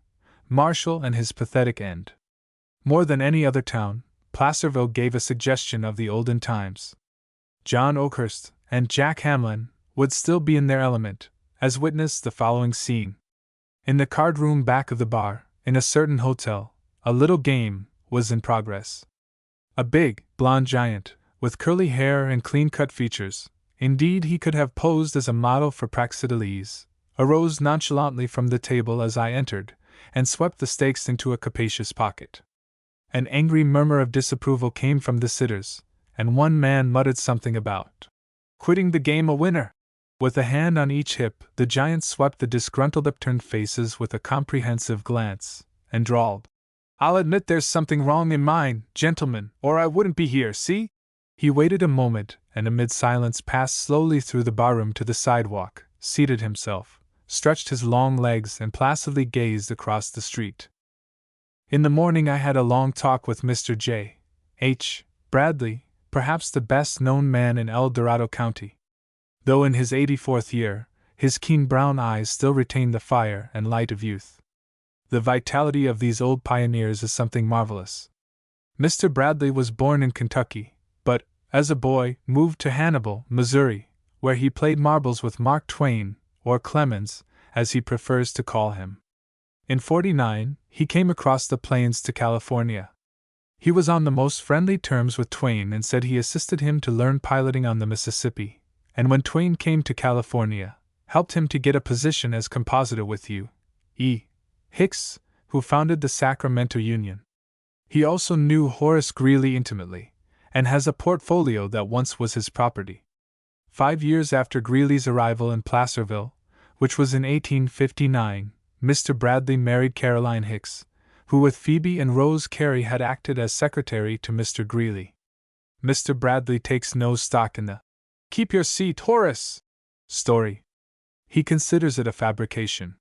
S1: Marshall and his pathetic end. More than any other town, Placerville gave a suggestion of the olden times. John Oakhurst and Jack Hamlin would still be in their element, as witness the following scene. In the card room back of the bar, in a certain hotel, a little game was in progress. A big, blond giant, with curly hair and clean-cut features, indeed he could have posed as a model for Praxiteles, arose nonchalantly from the table as I entered, and swept the stakes into a capacious pocket. An angry murmur of disapproval came from the sitters, and one man muttered something about quitting the game a winner. With a hand on each hip, the giant swept the disgruntled upturned faces with a comprehensive glance, and drawled, "I'll admit there's something wrong in mine, gentlemen, or I wouldn't be here, see?" He waited a moment, and amid silence passed slowly through the barroom to the sidewalk, seated himself, stretched his long legs and placidly gazed across the street. In the morning I had a long talk with Mr. J. H. Bradley, perhaps the best-known man in El Dorado County. Though in his 84th year, his keen brown eyes still retain the fire and light of youth. The vitality of these old pioneers is something marvelous. Mr. Bradley was born in Kentucky, but, as a boy, moved to Hannibal, Missouri, where he played marbles with Mark Twain, or Clemens, as he prefers to call him. In '49, he came across the plains to California. He was on the most friendly terms with Twain and said he assisted him to learn piloting on the Mississippi, and when Twain came to California, helped him to get a position as compositor with U. E. Hicks, who founded the Sacramento Union. He also knew Horace Greeley intimately, and has a portfolio that once was his property. 5 years after Greeley's arrival in Placerville, which was in 1859, Mr. Bradley married Caroline Hicks, who with Phoebe and Rose Carey had acted as secretary to Mr. Greeley. Mr. Bradley takes no stock in the "keep your seat, Horace" story. He considers it a fabrication.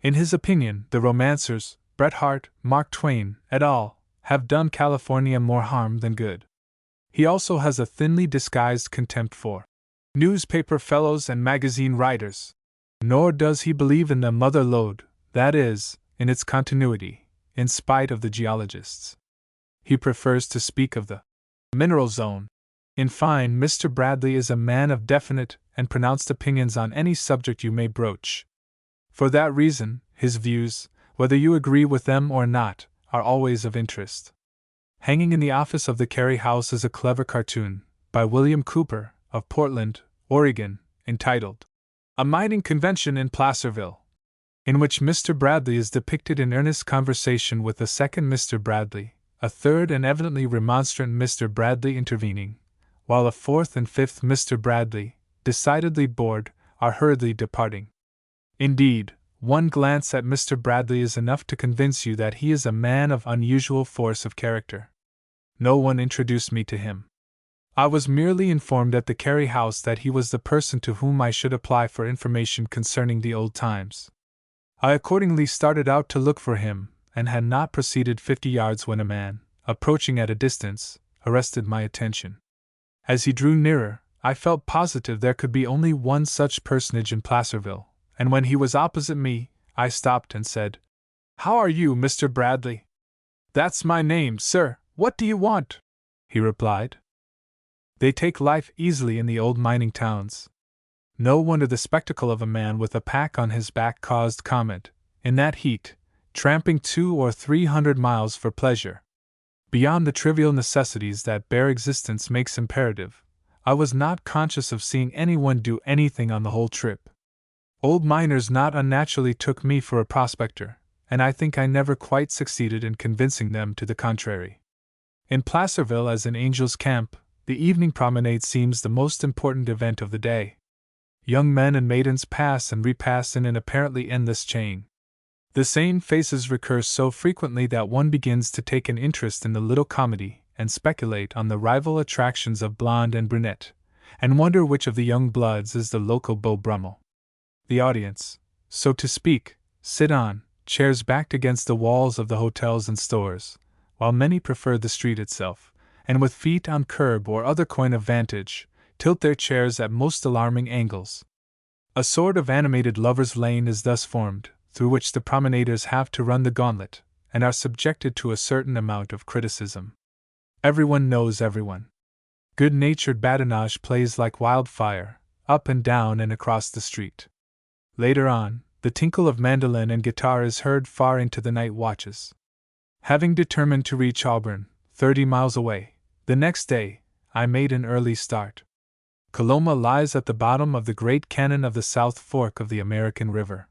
S1: In his opinion, the romancers, Bret Harte, Mark Twain, et al., have done California more harm than good. He also has a thinly disguised contempt for newspaper fellows and magazine writers. Nor does he believe in the mother lode, that is, in its continuity, in spite of the geologists. He prefers to speak of the mineral zone. In fine, Mr. Bradley is a man of definite and pronounced opinions on any subject you may broach. For that reason, his views, whether you agree with them or not, are always of interest. Hanging in the office of the Carey House is a clever cartoon, by William Cooper, of Portland, Oregon, entitled "A Mining Convention in Placerville," in which Mr. Bradley is depicted in earnest conversation with a second Mr. Bradley, a third and evidently remonstrant Mr. Bradley intervening, while a fourth and fifth Mr. Bradley, decidedly bored, are hurriedly departing. Indeed, One glance at Mr. Bradley is enough to convince you that he is a man of unusual force of character. No one introduced me to him. I was merely informed at the Carey House that he was the person to whom I should apply for information concerning the old times. I accordingly started out to look for him, and had not proceeded 50 yards when a man, approaching at a distance, arrested my attention. As he drew nearer, I felt positive there could be only one such personage in Placerville, and when he was opposite me, I stopped and said, "How are you, Mr. Bradley?" "That's my name, sir. What do you want?" he replied. They take life easily in the old mining towns. No wonder the spectacle of a man with a pack on his back caused comment, in that heat, tramping 200 or 300 miles for pleasure. Beyond the trivial necessities that bare existence makes imperative, I was not conscious of seeing anyone do anything on the whole trip. Old miners not unnaturally took me for a prospector, and I think I never quite succeeded in convincing them to the contrary. In Placerville, as in Angel's Camp, the evening promenade seems the most important event of the day. Young men and maidens pass and repass in an apparently endless chain. The same faces recur so frequently that one begins to take an interest in the little comedy and speculate on the rival attractions of blonde and brunette, and wonder which of the young bloods is the local Beau Brummel. The audience, so to speak, sit on chairs backed against the walls of the hotels and stores, while many prefer the street itself, and with feet on curb or other coign of vantage, tilt their chairs at most alarming angles. A sort of animated lover's lane is thus formed, through which the promenaders have to run the gauntlet, and are subjected to a certain amount of criticism. Everyone knows everyone. Good-natured badinage plays like wildfire, up and down and across the street. Later on, the tinkle of mandolin and guitar is heard far into the night watches. Having determined to reach Auburn, 30 miles away, the next day, I made an early start. Coloma lies at the bottom of the great cañon of the South Fork of the American River.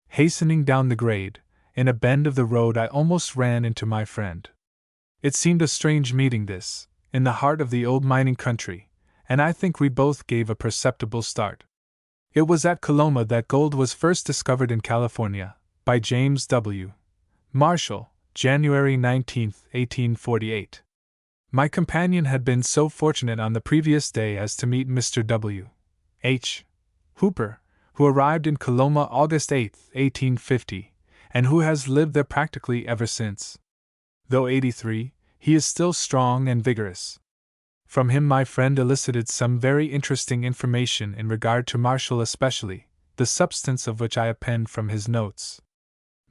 S1: Hastening down the grade, in a bend of the road I almost ran into my friend. It seemed a strange meeting this, in the heart of the old mining country, and I think we both gave a perceptible start. It was at Coloma that gold was first discovered in California, by James W. Marshall, January 19, 1848. My companion had been so fortunate on the previous day as to meet Mr. W. H. Hooper, who arrived in Coloma August 8, 1850, and who has lived there practically ever since. Though 83, he is still strong and vigorous. From him my friend elicited some very interesting information in regard to Marshall, especially, the substance of which I append from his notes.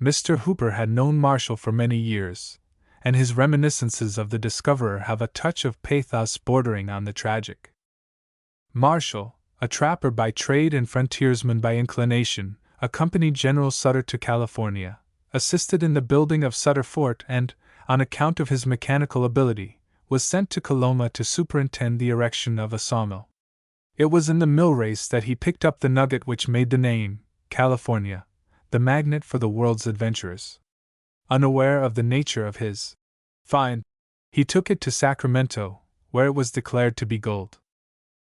S1: Mr. Hooper had known Marshall for many years, and his reminiscences of the discoverer have a touch of pathos bordering on the tragic. Marshall, a trapper by trade and frontiersman by inclination, accompanied General Sutter to California, assisted in the building of Sutter Fort, and, on account of his mechanical ability, was sent to Coloma to superintend the erection of a sawmill. It was in the mill race that he picked up the nugget which made the name, California, the magnet for the world's adventurers. Unaware of the nature of his find, he took it to Sacramento, where it was declared to be gold.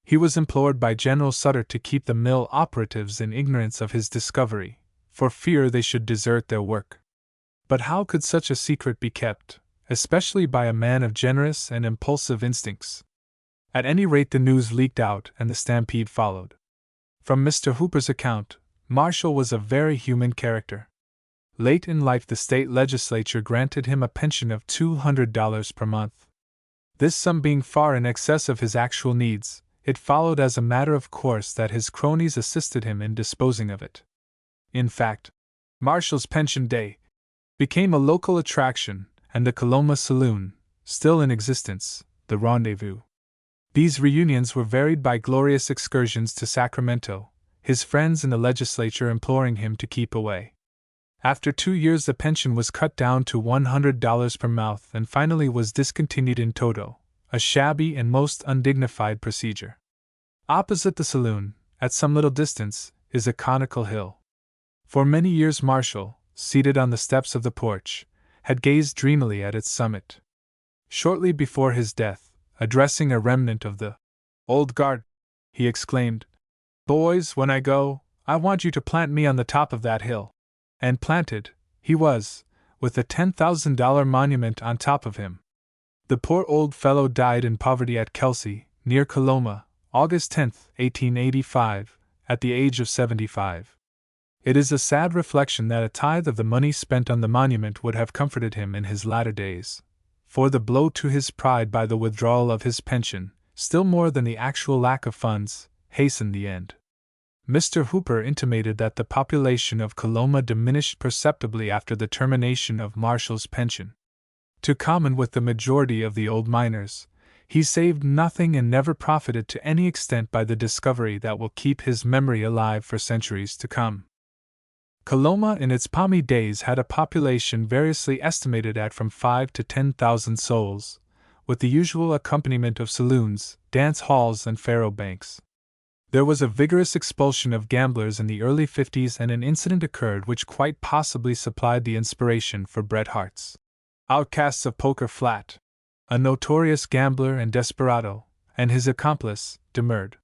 S1: He was implored by General Sutter to keep the mill operatives in ignorance of his discovery, for fear they should desert their work. But how could such a secret be kept, especially by a man of generous and impulsive instincts? At any rate, the news leaked out and the stampede followed. From Mr. Hooper's account, Marshall was a very human character. Late in life, the state legislature granted him a pension of $200 per month. This sum being far in excess of his actual needs, it followed as a matter of course that his cronies assisted him in disposing of it. In fact, Marshall's pension day became a local attraction, and the Coloma Saloon, still in existence, the rendezvous. These reunions were varied by glorious excursions to Sacramento, his friends in the legislature imploring him to keep away. After 2 years, the pension was cut down to $100 per month and finally was discontinued in toto, a shabby and most undignified procedure. Opposite the saloon, at some little distance, is a conical hill. For many years Marshall, seated on the steps of the porch, had gazed dreamily at its summit. Shortly before his death, addressing a remnant of the old guard, he exclaimed, "Boys, when I go, I want you to plant me on the top of that hill. And planted, he was, with a $10,000 monument on top of him. The poor old fellow died in poverty at Kelsey, near Coloma, August 10, 1885, at the age of 75. It is a sad reflection that a tithe of the money spent on the monument would have comforted him in his latter days, for the blow to his pride by the withdrawal of his pension, still more than the actual lack of funds, hastened the end. Mr. Hooper intimated that the population of Coloma diminished perceptibly after the termination of Marshall's pension. To common with the majority of the old miners, he saved nothing and never profited to any extent by the discovery that will keep his memory alive for centuries to come. Coloma in its palmy days had a population variously estimated at from 5 to 10,000 souls, with the usual accompaniment of saloons, dance halls, and faro banks. There was a vigorous expulsion of gamblers in the early 50s, and an incident occurred which quite possibly supplied the inspiration for Bret Harte's Outcasts of Poker Flat. A notorious gambler and desperado, and his accomplice, demurred.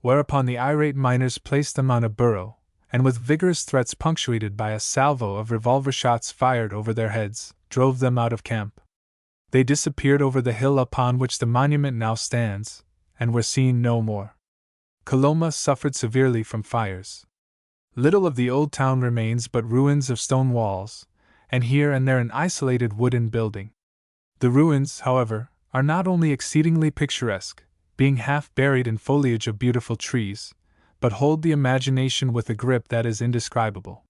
S1: Whereupon the irate miners placed them on a burro, and with vigorous threats punctuated by a salvo of revolver shots fired over their heads, drove them out of camp. They disappeared over the hill upon which the monument now stands, and were seen no more. Coloma suffered severely from fires. Little of the old town remains but ruins of stone walls, and here and there an isolated wooden building. The ruins, however, are not only exceedingly picturesque, being half buried in foliage of beautiful trees, but hold the imagination with a grip that is indescribable.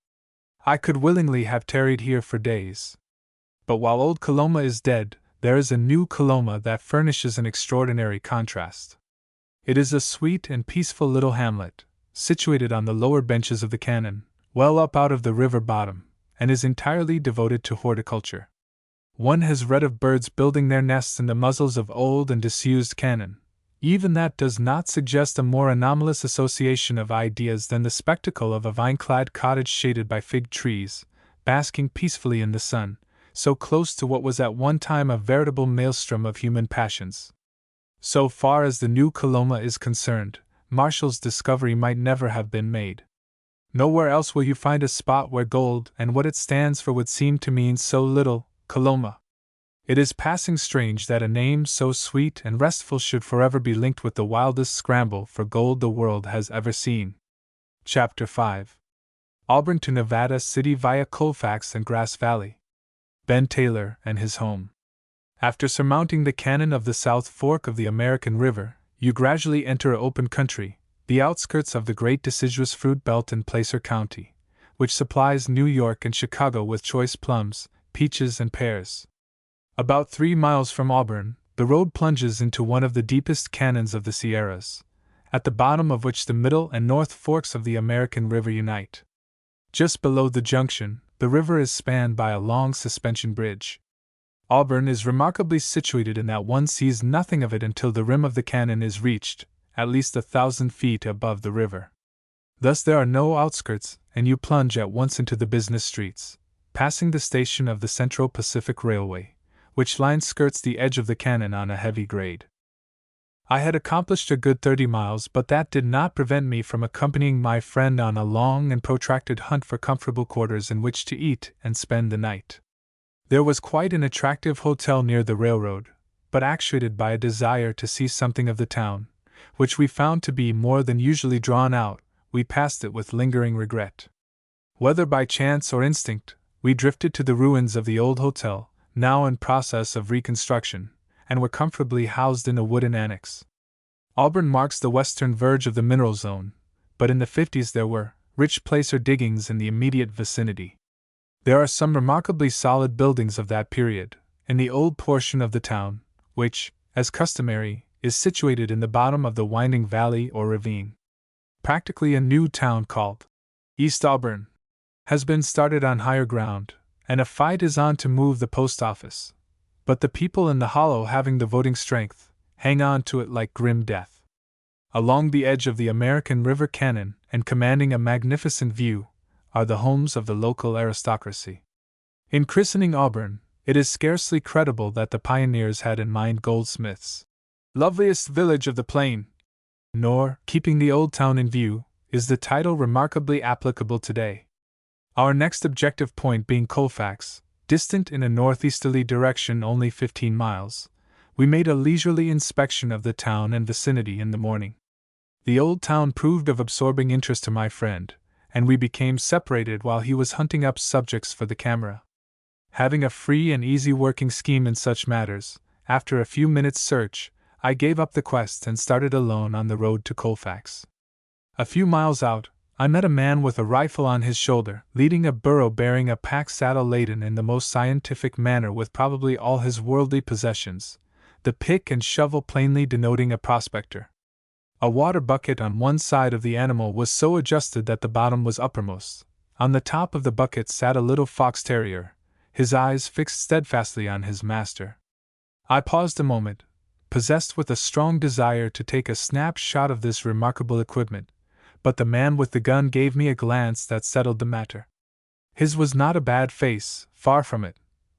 S1: I could willingly have tarried here for days. But while old Coloma is dead, there is a new Coloma that furnishes an extraordinary contrast. It is a sweet and peaceful little hamlet, situated on the lower benches of the Cannon, well up out of the river bottom, and is entirely devoted to horticulture. One has read of birds building their nests in the muzzles of old and disused cannon. Even that does not suggest a more anomalous association of ideas than the spectacle of a vine-clad cottage shaded by fig trees, basking peacefully in the sun, so close to what was at one time a veritable maelstrom of human passions. So far as the new Coloma is concerned, Marshall's discovery might never have been made. Nowhere else will you find a spot where gold and what it stands for would seem to mean so little. Coloma. It is passing strange that a name so sweet and restful should forever be linked with the wildest scramble for gold the world has ever seen. Chapter 5. Auburn to Nevada City via Colfax and Grass Valley. Ben Taylor and his home. After surmounting the cannon of the South Fork of the American River, you gradually enter open country, the outskirts of the great deciduous fruit belt in Placer County, which supplies New York and Chicago with choice plums, peaches, and pears. About 3 miles from Auburn, the road plunges into one of the deepest canyons of the Sierras, at the bottom of which the middle and north forks of the American River unite. Just below the junction, the river is spanned by a long suspension bridge. Auburn is remarkably situated in that one sees nothing of it until the rim of the canyon is reached, at least 1,000 feet above the river. Thus there are no outskirts, and you plunge at once into the business streets, passing the station of the Central Pacific Railway, which line skirts the edge of the canyon on a heavy grade. I had accomplished a good 30 miles, but that did not prevent me from accompanying my friend on a long and protracted hunt for comfortable quarters in which to eat and spend the night. There was quite an attractive hotel near the railroad, but actuated by a desire to see something of the town, which we found to be more than usually drawn out, we passed it with lingering regret. Whether by chance or instinct, we drifted to the ruins of the old hotel, now in process of reconstruction, and were comfortably housed in a wooden annex. Auburn marks the western verge of the mineral zone, but in the 50s there were rich placer diggings in the immediate vicinity. There are some remarkably solid buildings of that period, in the old portion of the town, which, as customary, is situated in the bottom of the winding valley or ravine. Practically a new town called East Auburn has been started on higher ground, and a fight is on to move the post office. But the people in the hollow, having the voting strength, hang on to it like grim death. Along the edge of the American River Canyon, and commanding a magnificent view, are the homes of the local aristocracy. In christening Auburn, it is scarcely credible that the pioneers had in mind Goldsmith's loveliest village of the plain. Nor, keeping the old town in view, is the title remarkably applicable today. Our next objective point being Colfax, distant in a northeasterly direction only 15 miles, we made a leisurely inspection of the town and vicinity in the morning. The old town proved of absorbing interest to my friend, and we became separated while he was hunting up subjects for the camera. Having a free and easy working scheme in such matters, after a few minutes' search, I gave up the quest and started alone on the road to Colfax. A few miles out, I met a man with a rifle on his shoulder, leading a burro bearing a pack saddle laden in the most scientific manner with probably all his worldly possessions, the pick and shovel plainly denoting a prospector. A water bucket on one side of the animal was so adjusted that the bottom was uppermost. On the top of the bucket sat a little fox terrier, his eyes fixed steadfastly on his master. I paused a moment, possessed with a strong desire to take a snapshot of this remarkable equipment, but the man with the gun gave me a glance that settled the matter. His was not a bad face, far from it,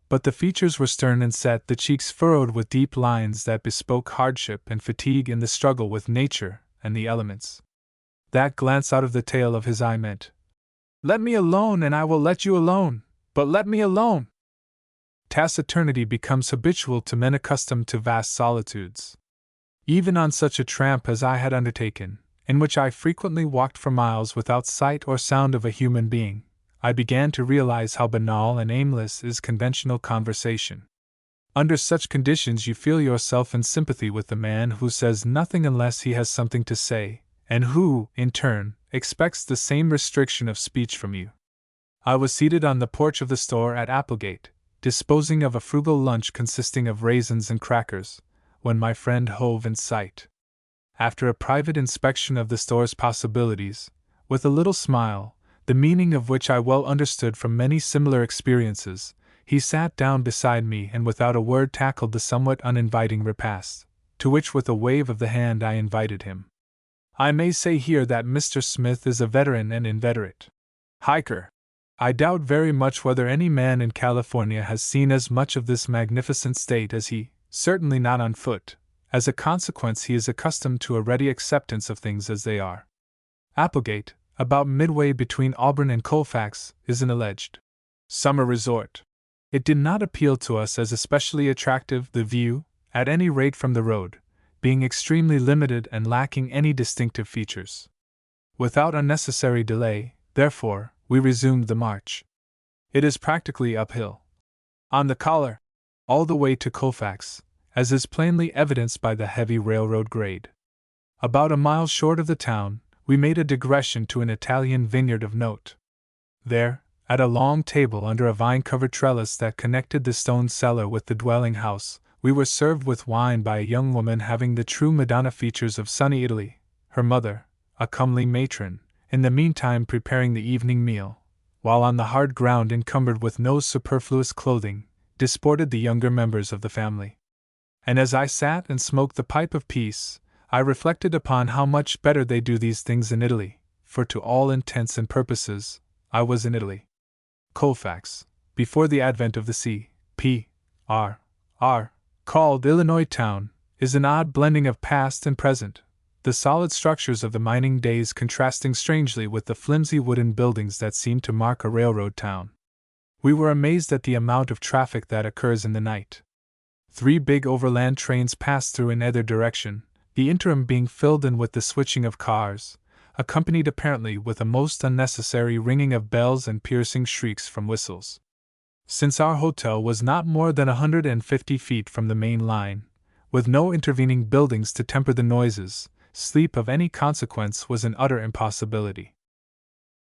S1: but the features were stern and set, the cheeks furrowed with deep lines that bespoke hardship and fatigue in the struggle with nature and the elements. That glance out of the tail of his eye meant, "Let me alone and I will let you alone, but let me alone!" Taciturnity becomes habitual to men accustomed to vast solitudes. Even on such a tramp as I had undertaken, in which I frequently walked for miles without sight or sound of a human being, I began to realize how banal and aimless is conventional conversation. Under such conditions you feel yourself in sympathy with the man who says nothing unless he has something to say, and who, in turn, expects the same restriction of speech from you. I was seated on the porch of the store at Applegate, disposing of a frugal lunch consisting of raisins and crackers, when my friend hove in sight. After a private inspection of the store's possibilities, with a little smile, the meaning of which I well understood from many similar experiences, he sat down beside me and without a word tackled the somewhat uninviting repast, to which with a wave of the hand I invited him. I may say here that Mr. Smith is a veteran and inveterate hiker. I doubt very much whether any man in California has seen as much of this magnificent state as he, certainly not on foot. As a consequence, he is accustomed to a ready acceptance of things as they are. Applegate, about midway between Auburn and Colfax, is an alleged summer resort. It did not appeal to us as especially attractive, the view, at any rate from the road, being extremely limited and lacking any distinctive features. Without unnecessary delay, therefore, we resumed the march. It is practically uphill, on the collar, all the way to Colfax, as is plainly evidenced by the heavy railroad grade. About a mile short of the town, we made a digression to an Italian vineyard of note. There, at a long table under a vine-covered trellis that connected the stone cellar with the dwelling house, we were served with wine by a young woman having the true Madonna features of sunny Italy, her mother, a comely matron, in the meantime preparing the evening meal, while on the hard ground encumbered with no superfluous clothing, disported the younger members of the family. And as I sat and smoked the pipe of peace, I reflected upon how much better they do these things in Italy, for to all intents and purposes, I was in Italy. Colfax, before the advent of the C.P.R. called Illinois town, is an odd blending of past and present, the solid structures of the mining days contrasting strangely with the flimsy wooden buildings that seem to mark a railroad town. We were amazed at the amount of traffic that occurs in the night. 3 big overland trains pass through in either direction, the interim being filled in with the switching of cars, accompanied apparently with a most unnecessary ringing of bells and piercing shrieks from whistles. Since our hotel was not more than 150 feet from the main line, with no intervening buildings to temper the noises, sleep of any consequence was an utter impossibility.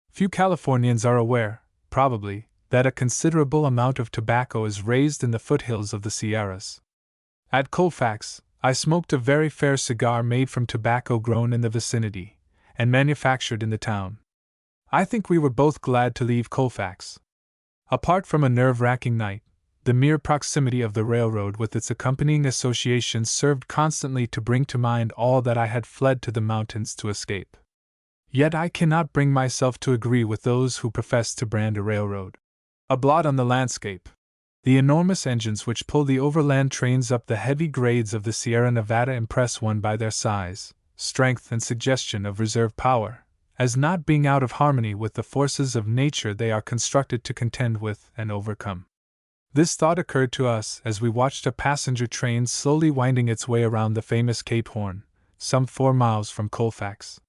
S1: Few Californians are aware, probably, that a considerable amount of tobacco is raised in the foothills of the Sierras. At Colfax, I smoked a very fair cigar made from tobacco grown in the vicinity, and manufactured in the town. I think we were both glad to leave Colfax. Apart from a nerve-wracking night, the mere proximity of the railroad with its accompanying associations served constantly to bring to mind all that I had fled to the mountains to escape. Yet I cannot bring myself to agree with those who profess to brand a railroad a blot on the landscape. The enormous engines which pull the overland trains up the heavy grades of the Sierra Nevada impress one by their size, strength, and suggestion of reserve power, as not being out of harmony with the forces of nature they are constructed to contend with and overcome. This thought occurred to us as we watched a passenger train slowly winding its way around the famous Cape Horn, some 4 miles from Colfax.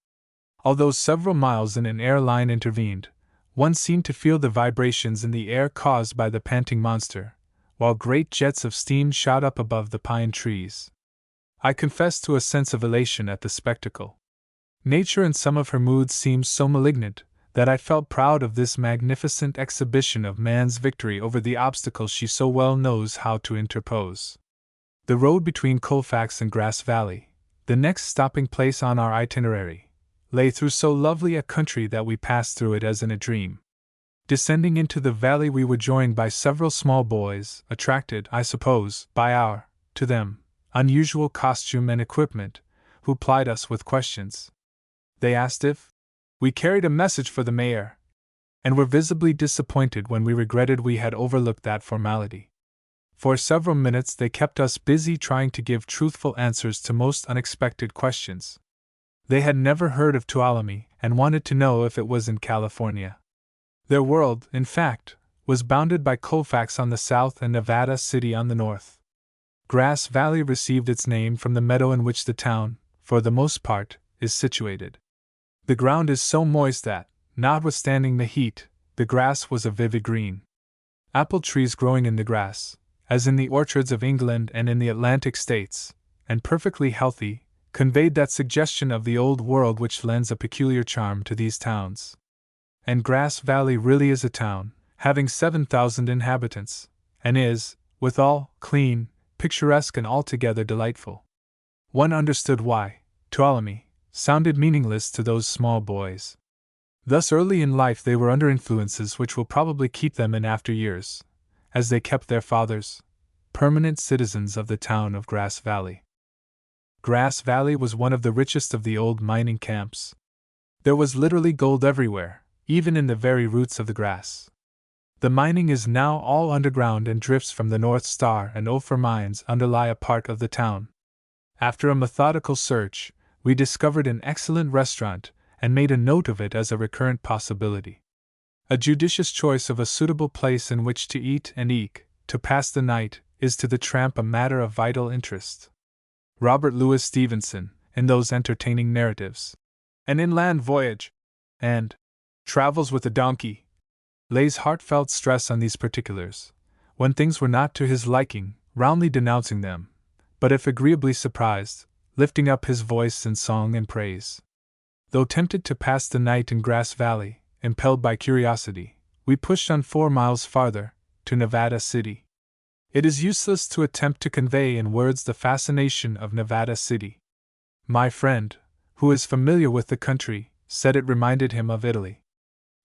S1: Although several miles in an air line intervened, one seemed to feel the vibrations in the air caused by the panting monster, while great jets of steam shot up above the pine trees. I confess to a sense of elation at the spectacle. Nature in some of her moods seemed so malignant that I felt proud of this magnificent exhibition of man's victory over the obstacles she so well knows how to interpose. The road between Colfax and Grass Valley, the next stopping place on our itinerary, lay through so lovely a country that we passed through it as in a dream. Descending into the valley, we were joined by several small boys, attracted, I suppose, by our, to them, unusual costume and equipment, who plied us with questions. They asked if we carried a message for the mayor, and were visibly disappointed when we regretted we had overlooked that formality. For several minutes they kept us busy trying to give truthful answers to most unexpected questions. They had never heard of Tuolumne and wanted to know if it was in California. Their world, in fact, was bounded by Colfax on the south and Nevada City on the north. Grass Valley received its name from the meadow in which the town, for the most part, is situated. The ground is so moist that, notwithstanding the heat, the grass was a vivid green. Apple trees growing in the grass, as in the orchards of England and in the Atlantic states, and perfectly healthy, conveyed that suggestion of the old world which lends a peculiar charm to these towns. And Grass Valley really is a town, having 7,000 inhabitants, and is, withal, clean, picturesque and altogether delightful. One understood why Tuolumne sounded meaningless to those small boys. Thus early in life they were under influences which will probably keep them in after years, as they kept their fathers, permanent citizens of the town of Grass Valley. Grass Valley was one of the richest of the old mining camps. There was literally gold everywhere, even in the very roots of the grass. The mining is now all underground and drifts from the North Star and Ophir mines underlie a part of the town. After a methodical search, we discovered an excellent restaurant and made a note of it as a recurrent possibility. A judicious choice of a suitable place in which to eat and eke, to pass the night, is to the tramp a matter of vital interest. Robert Louis Stevenson, in those entertaining narratives, An Inland Voyage, and Travels with a Donkey, lays heartfelt stress on these particulars, when things were not to his liking, roundly denouncing them, but if agreeably surprised, lifting up his voice in song and praise. Though tempted to pass the night in Grass Valley, impelled by curiosity, we pushed on 4 miles farther, to Nevada City. It is useless to attempt to convey in words the fascination of Nevada City. My friend, who is familiar with the country, said it reminded him of Italy.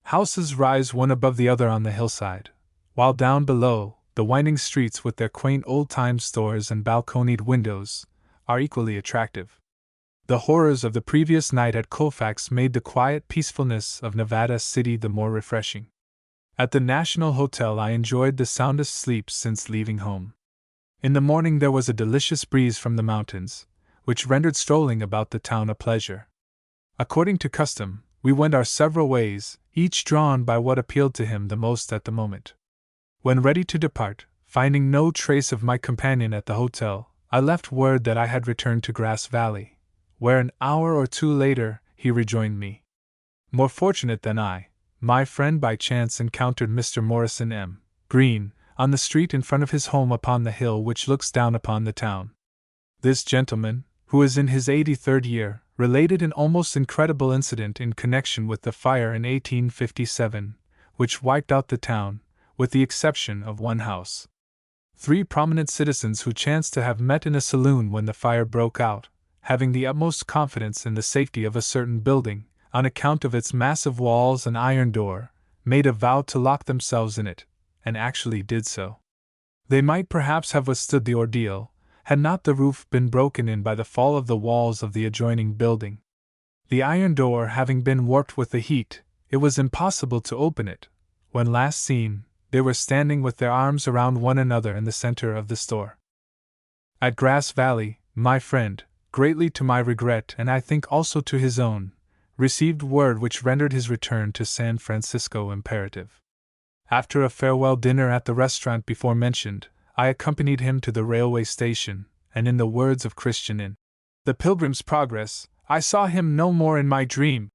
S1: Houses rise one above the other on the hillside, while down below, the winding streets with their quaint old-time stores and balconied windows are equally attractive. The horrors of the previous night at Colfax made the quiet peacefulness of Nevada City the more refreshing. At the National Hotel I enjoyed the soundest sleep since leaving home. In the morning there was a delicious breeze from the mountains, which rendered strolling about the town a pleasure. According to custom, we went our several ways, each drawn by what appealed to him the most at the moment. When ready to depart, finding no trace of my companion at the hotel, I left word that I had returned to Grass Valley, where an hour or two later he rejoined me. More fortunate than I, my friend by chance encountered Mr. Morrison M. Green on the street in front of his home upon the hill which looks down upon the town. This gentleman, who is in his 83rd year, related an almost incredible incident in connection with the fire in 1857, which wiped out the town, with the exception of one house. 3 prominent citizens who chanced to have met in a saloon when the fire broke out, having the utmost confidence in the safety of a certain building, on account of its massive walls and iron door, made a vow to lock themselves in it, and actually did so. They might perhaps have withstood the ordeal, had not the roof been broken in by the fall of the walls of the adjoining building. The iron door having been warped with the heat, it was impossible to open it. When last seen, they were standing with their arms around one another in the center of the store. At Grass Valley, my friend, greatly to my regret and I think also to his own, received word which rendered his return to San Francisco imperative. After a farewell dinner at the restaurant before mentioned, I accompanied him to the railway station, and in the words of Christian in The Pilgrim's Progress, I saw him no more in my dream.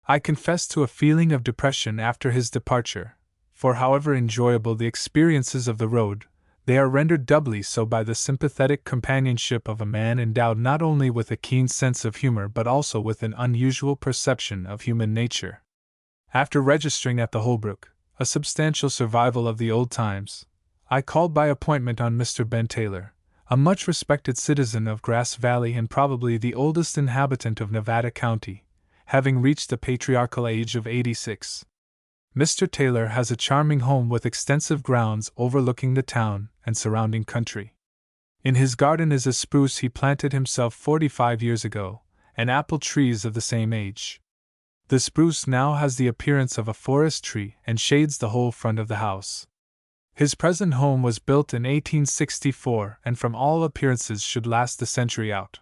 S1: I confess to a feeling of depression after his departure, for however enjoyable the experiences of the road, they are rendered doubly so by the sympathetic companionship of a man endowed not only with a keen sense of humor but also with an unusual perception of human nature. After registering at the Holbrook, a substantial survival of the old times, I called by appointment on Mr. Ben Taylor, a much respected citizen of Grass Valley and probably the oldest inhabitant of Nevada County, having reached the patriarchal age of 86. Mr. Taylor has a charming home with extensive grounds overlooking the town and surrounding country. In his garden is a spruce he planted himself 45 years ago, and apple trees of the same age. The spruce now has the appearance of a forest tree and shades the whole front of the house. His present home was built in 1864 and from all appearances should last the century out.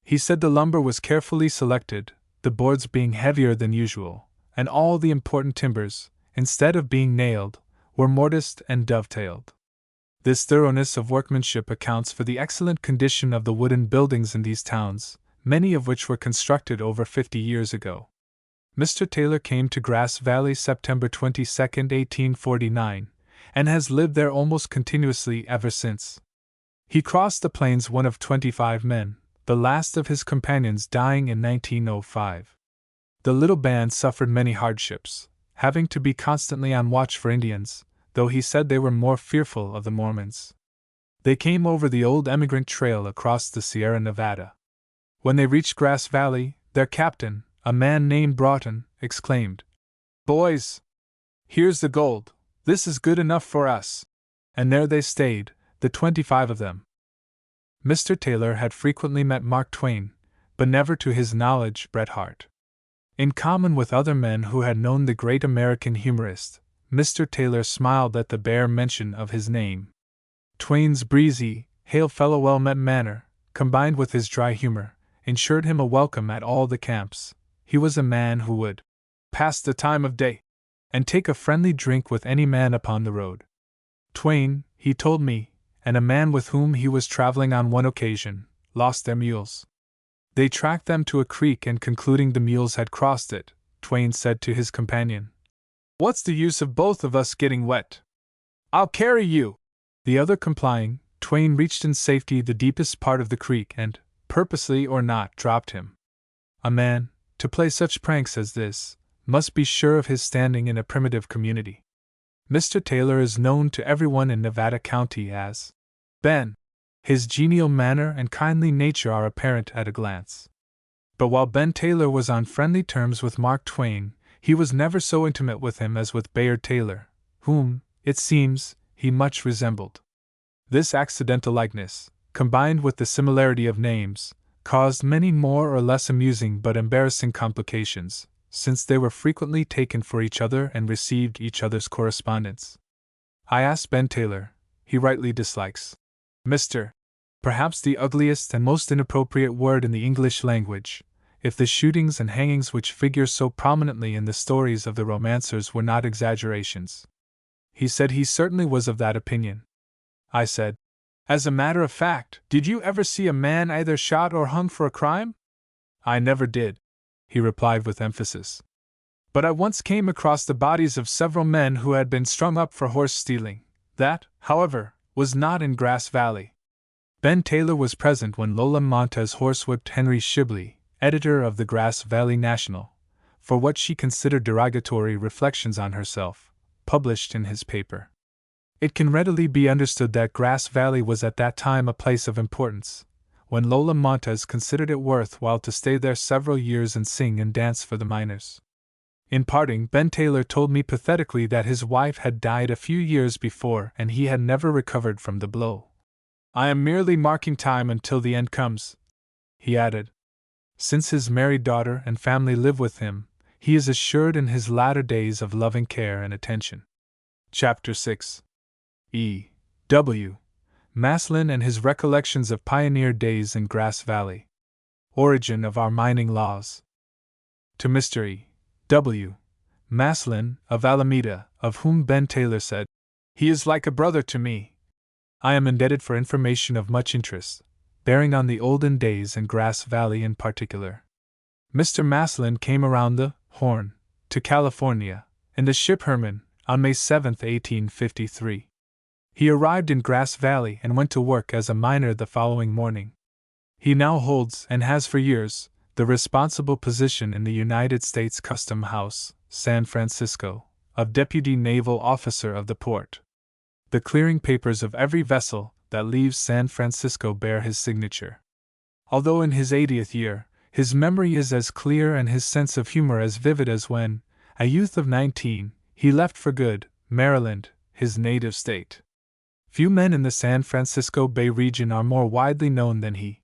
S1: He said the lumber was carefully selected, the boards being heavier than usual, and all the important timbers, instead of being nailed, were mortised and dovetailed. This thoroughness of workmanship accounts for the excellent condition of the wooden buildings in these towns, many of which were constructed over 50 years ago. Mr. Taylor came to Grass Valley September 22, 1849, and has lived there almost continuously ever since. He crossed the plains one of 25 men, the last of his companions dying in 1905. The little band suffered many hardships, having to be constantly on watch for Indians, though he said they were more fearful of the Mormons. They came over the old emigrant trail across the Sierra Nevada. When they reached Grass Valley, their captain, a man named Broughton, exclaimed, "Boys! Here's the gold! This is good enough for us!" And there they stayed, the 25 of them. Mr. Taylor had frequently met Mark Twain, but never to his knowledge Bret Harte. In common with other men who had known the great American humorist, Mr. Taylor smiled at the bare mention of his name. Twain's breezy, hail-fellow-well-met manner, combined with his dry humor, ensured him a welcome at all the camps. He was a man who would pass the time of day and take a friendly drink with any man upon the road. Twain, he told me, and a man with whom he was traveling on one occasion, lost their mules. They tracked them to a creek, and concluding the mules had crossed it, Twain said to his companion, "What's the use of both of us getting wet? I'll carry you." The other complying, Twain reached in safety the deepest part of the creek and, purposely or not, dropped him. A man, to play such pranks as this, must be sure of his standing in a primitive community. Mr. Taylor is known to everyone in Nevada County as Ben. His genial manner and kindly nature are apparent at a glance. But while Ben Taylor was on friendly terms with Mark Twain, he was never so intimate with him as with Bayard Taylor, whom, it seems, he much resembled. This accidental likeness, combined with the similarity of names, caused many more or less amusing but embarrassing complications, since they were frequently taken for each other and received each other's correspondence. I asked Ben Taylor, he rightly dislikes Mr. Perhaps the ugliest and most inappropriate word in the English language, if the shootings and hangings which figure so prominently in the stories of the romancers were not exaggerations. He said he certainly was of that opinion. I said, "As a matter of fact, did you ever see a man either shot or hung for a crime?" "I never did," he replied with emphasis. "But I once came across the bodies of several men who had been strung up for horse stealing. That, however, was not in Grass Valley." Ben Taylor was present when Lola Montez horsewhipped Henry Shibley, editor of the Grass Valley National, for what she considered derogatory reflections on herself, published in his paper. It can readily be understood that Grass Valley was at that time a place of importance, when Lola Montez considered it worth while to stay there several years and sing and dance for the miners. In parting, Ben Taylor told me pathetically that his wife had died a few years before and he had never recovered from the blow. "I am merely marking time until the end comes," he added. Since his married daughter and family live with him, he is assured in his latter days of loving care and attention. Chapter 6. E. W. Maslin and his recollections of pioneer days in Grass Valley. Origin of our mining laws. to Mr. E. W. Maslin, of Alameda, of whom Ben Taylor said, "He is like a brother to me." I am indebted for information of much interest, bearing on the olden days and Grass Valley in particular. Mr. Maslin came around the Horn to California in the ship Herman on May 7, 1853. He arrived in Grass Valley and went to work as a miner the following morning. He now holds, and has for years, the responsible position in the United States Custom House, San Francisco, of Deputy Naval Officer of the port. The clearing papers of every vessel that leaves San Francisco bear his signature. Although in his 80th year, his memory is as clear and his sense of humor as vivid as when, a youth of 19, he left for good Maryland, his native state. Few men in the San Francisco Bay region are more widely known than he.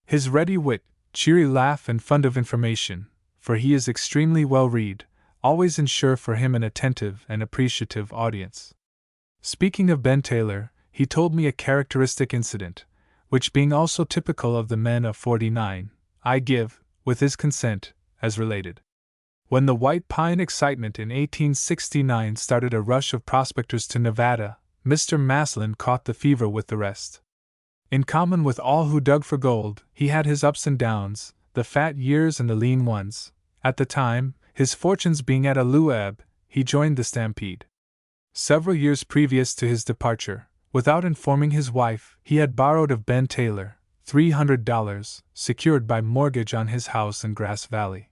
S1: His ready wit, cheery laugh, and fund of information, for he is extremely well read, always ensure for him an attentive and appreciative audience. Speaking of Ben Taylor, he told me a characteristic incident, which being also typical of the men of '49, I give, with his consent, as related. When the White Pine excitement in 1869 started a rush of prospectors to Nevada, Mr. Maslin caught the fever with the rest. In common with all who dug for gold, he had his ups and downs, the fat years and the lean ones. At the time, his fortunes being at a low ebb, he joined the stampede. Several years previous to his departure, without informing his wife, he had borrowed of Ben Taylor $300, secured by mortgage on his house in Grass Valley.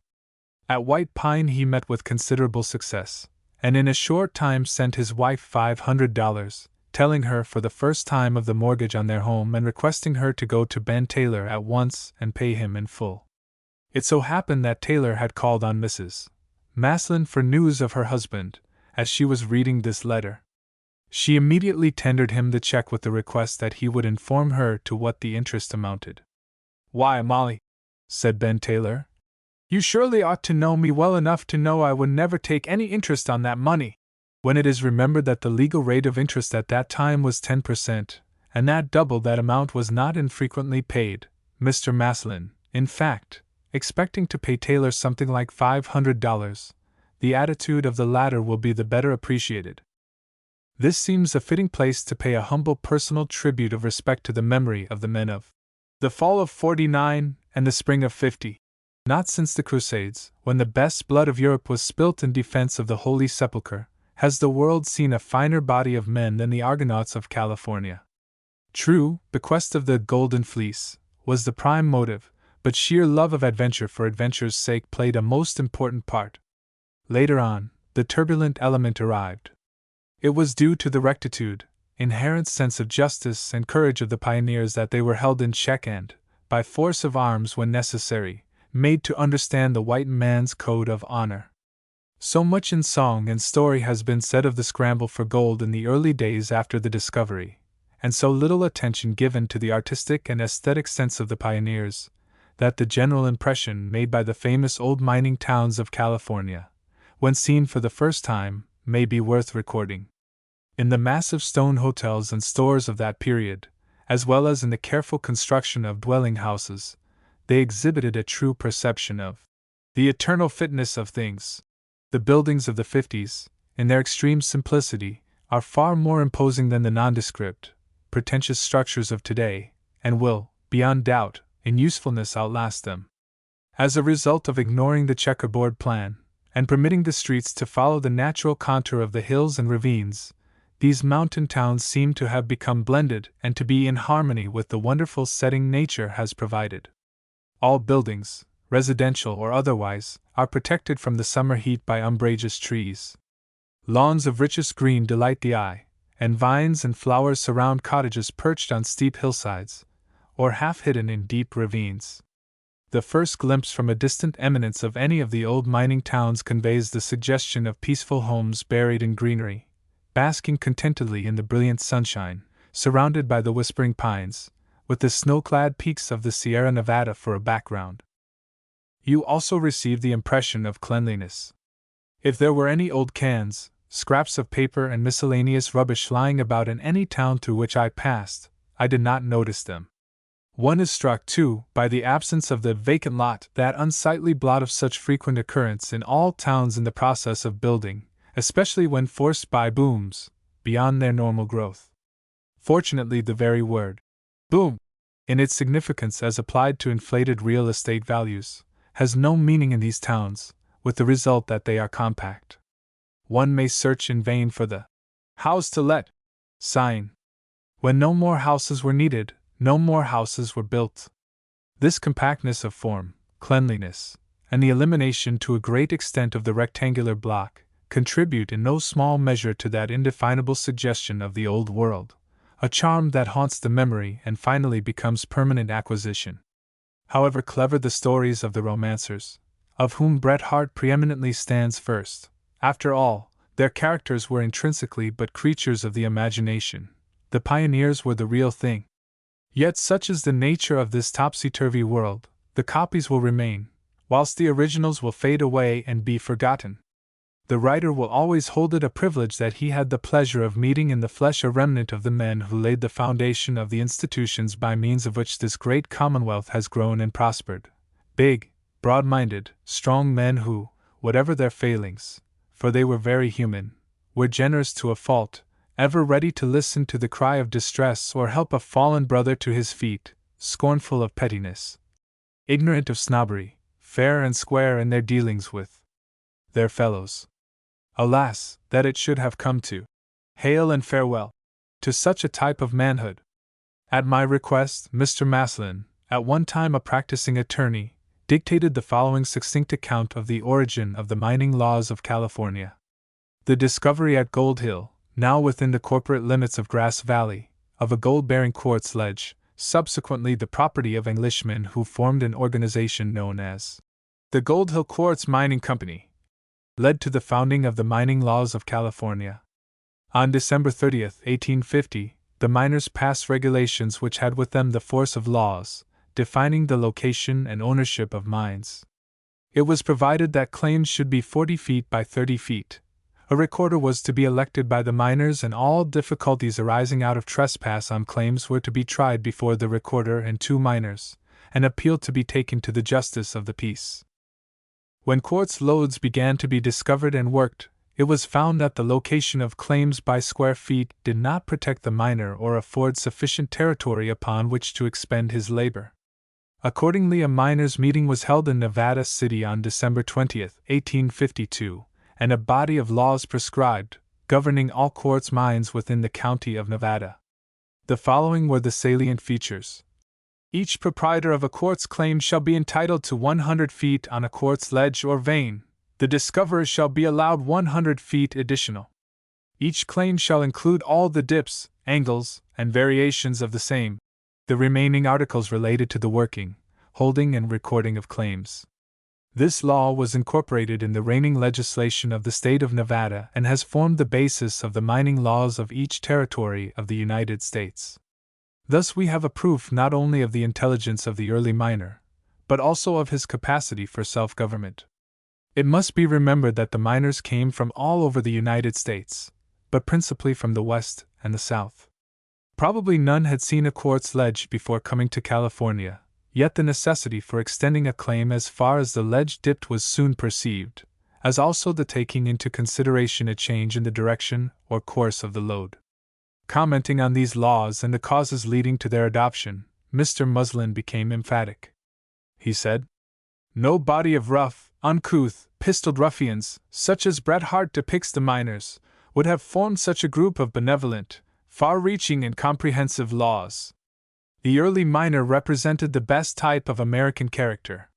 S1: At White Pine he met with considerable success, and in a short time sent his wife $500, telling her for the first time of the mortgage on their home and requesting her to go to Ben Taylor at once and pay him in full. It so happened that Taylor had called on Mrs. Maslin for news of her husband, as she was reading this letter. She immediately tendered him the check with the request that he would inform her to what the interest amounted. "Why, Molly," said Ben Taylor, "you surely ought to know me well enough to know I would never take any interest on that money." When it is remembered that the legal rate of interest at that time was 10%, and that double that amount was not infrequently paid, Mr. Maslin, in fact, expecting to pay Taylor something like $500, the attitude of the latter will be the better appreciated. This seems a fitting place to pay a humble personal tribute of respect to the memory of the men of the fall of '49 and the spring of '50. Not since the Crusades, when the best blood of Europe was spilt in defense of the Holy Sepulchre, has the world seen a finer body of men than the Argonauts of California. True, bequest of the Golden Fleece was the prime motive, but sheer love of adventure for adventure's sake played a most important part. Later on, the turbulent element arrived. It was due to the rectitude, inherent sense of justice and courage of the pioneers that they were held in check and, by force of arms when necessary, made to understand the white man's code of honor. So much in song and story has been said of the scramble for gold in the early days after the discovery, and so little attention given to the artistic and aesthetic sense of the pioneers, that the general impression made by the famous old mining towns of California, when seen for the first time, may be worth recording. In the massive stone hotels and stores of that period, as well as in the careful construction of dwelling houses, they exhibited a true perception of the eternal fitness of things. The buildings of the '50s, in their extreme simplicity, are far more imposing than the nondescript, pretentious structures of today, and will, beyond doubt, in usefulness outlast them. As a result of ignoring the checkerboard plan, and permitting the streets to follow the natural contour of the hills and ravines, these mountain towns seem to have become blended and to be in harmony with the wonderful setting nature has provided. All buildings, residential or otherwise, are protected from the summer heat by umbrageous trees. Lawns of richest green delight the eye, and vines and flowers surround cottages perched on steep hillsides, or half hidden in deep ravines. The first glimpse from a distant eminence of any of the old mining towns conveys the suggestion of peaceful homes buried in greenery, basking contentedly in the brilliant sunshine, surrounded by the whispering pines, with the snow-clad peaks of the Sierra Nevada for a background. You also receive the impression of cleanliness. If there were any old cans, scraps of paper, and miscellaneous rubbish lying about in any town through which I passed, I did not notice them. One is struck, too, by the absence of the vacant lot, that unsightly blot of such frequent occurrence in all towns in the process of building, especially when forced by booms beyond their normal growth. Fortunately, the very word boom, in its significance as applied to inflated real estate values, has no meaning in these towns, with the result that they are compact. One may search in vain for the house to let sign. When no more houses were needed, no more houses were built. This compactness of form, cleanliness, and the elimination to a great extent of the rectangular block contribute in no small measure to that indefinable suggestion of the old world, a charm that haunts the memory and finally becomes permanent acquisition. However clever the stories of the romancers, of whom Bret Harte preeminently stands first, after all, their characters were intrinsically but creatures of the imagination. The pioneers were the real thing. Yet such is the nature of this topsy-turvy world, the copies will remain, whilst the originals will fade away and be forgotten. The writer will always hold it a privilege that he had the pleasure of meeting in the flesh a remnant of the men who laid the foundation of the institutions by means of which this great commonwealth has grown and prospered. Big, broad-minded, strong men who, whatever their failings, for they were very human, were generous to a fault, ever ready to listen to the cry of distress or help a fallen brother to his feet, scornful of pettiness, ignorant of snobbery, fair and square in their dealings with their fellows. Alas, that it should have come to hail and farewell to such a type of manhood. At my request, Mr. Maslin, at one time a practicing attorney, dictated the following succinct account of the origin of the mining laws of California. The discovery at Gold Hill, now within the corporate limits of Grass Valley, of a gold-bearing quartz ledge, subsequently the property of Englishmen who formed an organization known as the Gold Hill Quartz Mining Company, led to the founding of the mining laws of California. On December 30, 1850, the miners passed regulations which had with them the force of laws, defining the location and ownership of mines. It was provided that claims should be 40 feet by 30 feet. A recorder was to be elected by the miners, and all difficulties arising out of trespass on claims were to be tried before the recorder and 2 miners, an appeal to be taken to the justice of the peace. When quartz lodes began to be discovered and worked, it was found that the location of claims by square feet did not protect the miner or afford sufficient territory upon which to expend his labor. Accordingly, a miners' meeting was held in Nevada City on December 20, 1852, and a body of laws prescribed, governing all quartz mines within the county of Nevada. The following were the salient features. Each proprietor of a quartz claim shall be entitled to 100 feet on a quartz ledge or vein. The discoverer shall be allowed 100 feet additional. Each claim shall include all the dips, angles, and variations of the same. The remaining articles related to the working, holding, and recording of claims. This law was incorporated in the reigning legislation of the state of Nevada and has formed the basis of the mining laws of each territory of the United States. Thus we have a proof not only of the intelligence of the early miner, but also of his capacity for self-government. It must be remembered that the miners came from all over the United States, but principally from the West and the South. Probably none had seen a quartz ledge before coming to California, yet the necessity for extending a claim as far as the ledge dipped was soon perceived, as also the taking into consideration a change in the direction or course of the lode. Commenting on these laws and the causes leading to their adoption, Mr. Muslin became emphatic. He said, "No body of rough, uncouth, pistoled ruffians, such as Bret Harte depicts the miners, would have formed such a group of benevolent, far-reaching and comprehensive laws. The early miner represented the best type of American character.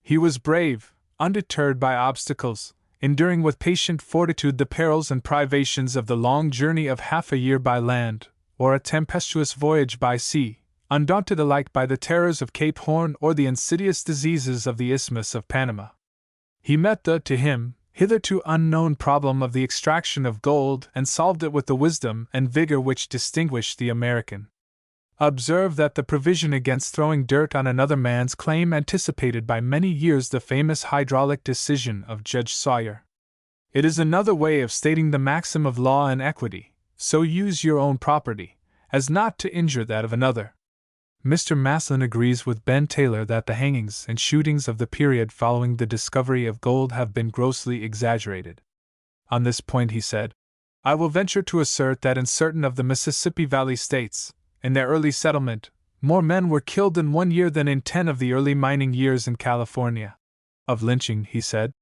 S1: He was brave, undeterred by obstacles, enduring with patient fortitude the perils and privations of the long journey of half a year by land, or a tempestuous voyage by sea, undaunted alike by the terrors of Cape Horn or the insidious diseases of the Isthmus of Panama. He met the, to him, hitherto unknown problem of the extraction of gold and solved it with the wisdom and vigor which distinguished the American. Observe that the provision against throwing dirt on another man's claim anticipated by many years the famous hydraulic decision of Judge Sawyer. It is another way of stating the maxim of law and equity, so use your own property, as not to injure that of another. Mr. Maslin agrees with Ben Taylor that the hangings and shootings of the period following the discovery of gold have been grossly exaggerated. On this point he said, "I will venture to assert that in certain of the Mississippi Valley states, in their early settlement, more men were killed in 1 year than in 10 of the early mining years in California." Of lynching, he said,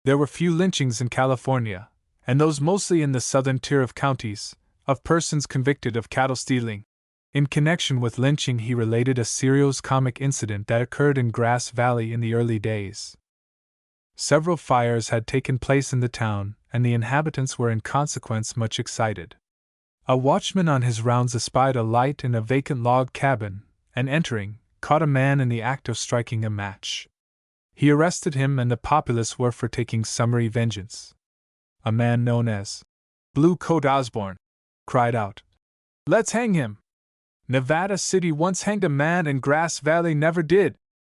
S1: "There were few lynchings in California, and those mostly in the southern tier of counties, of persons convicted of cattle stealing." In connection with lynching, he related a serious-comic incident that occurred in Grass Valley in the early days. Several fires had taken place in the town, and the inhabitants were in consequence much excited. A watchman on his rounds espied a light in a vacant log cabin, and entering, caught a man in the act of striking a match. He arrested him, and the populace were for taking summary vengeance. A man known as Blue Coat Osborne cried out, "Let's hang him! Nevada City once hanged a man and Grass Valley never did."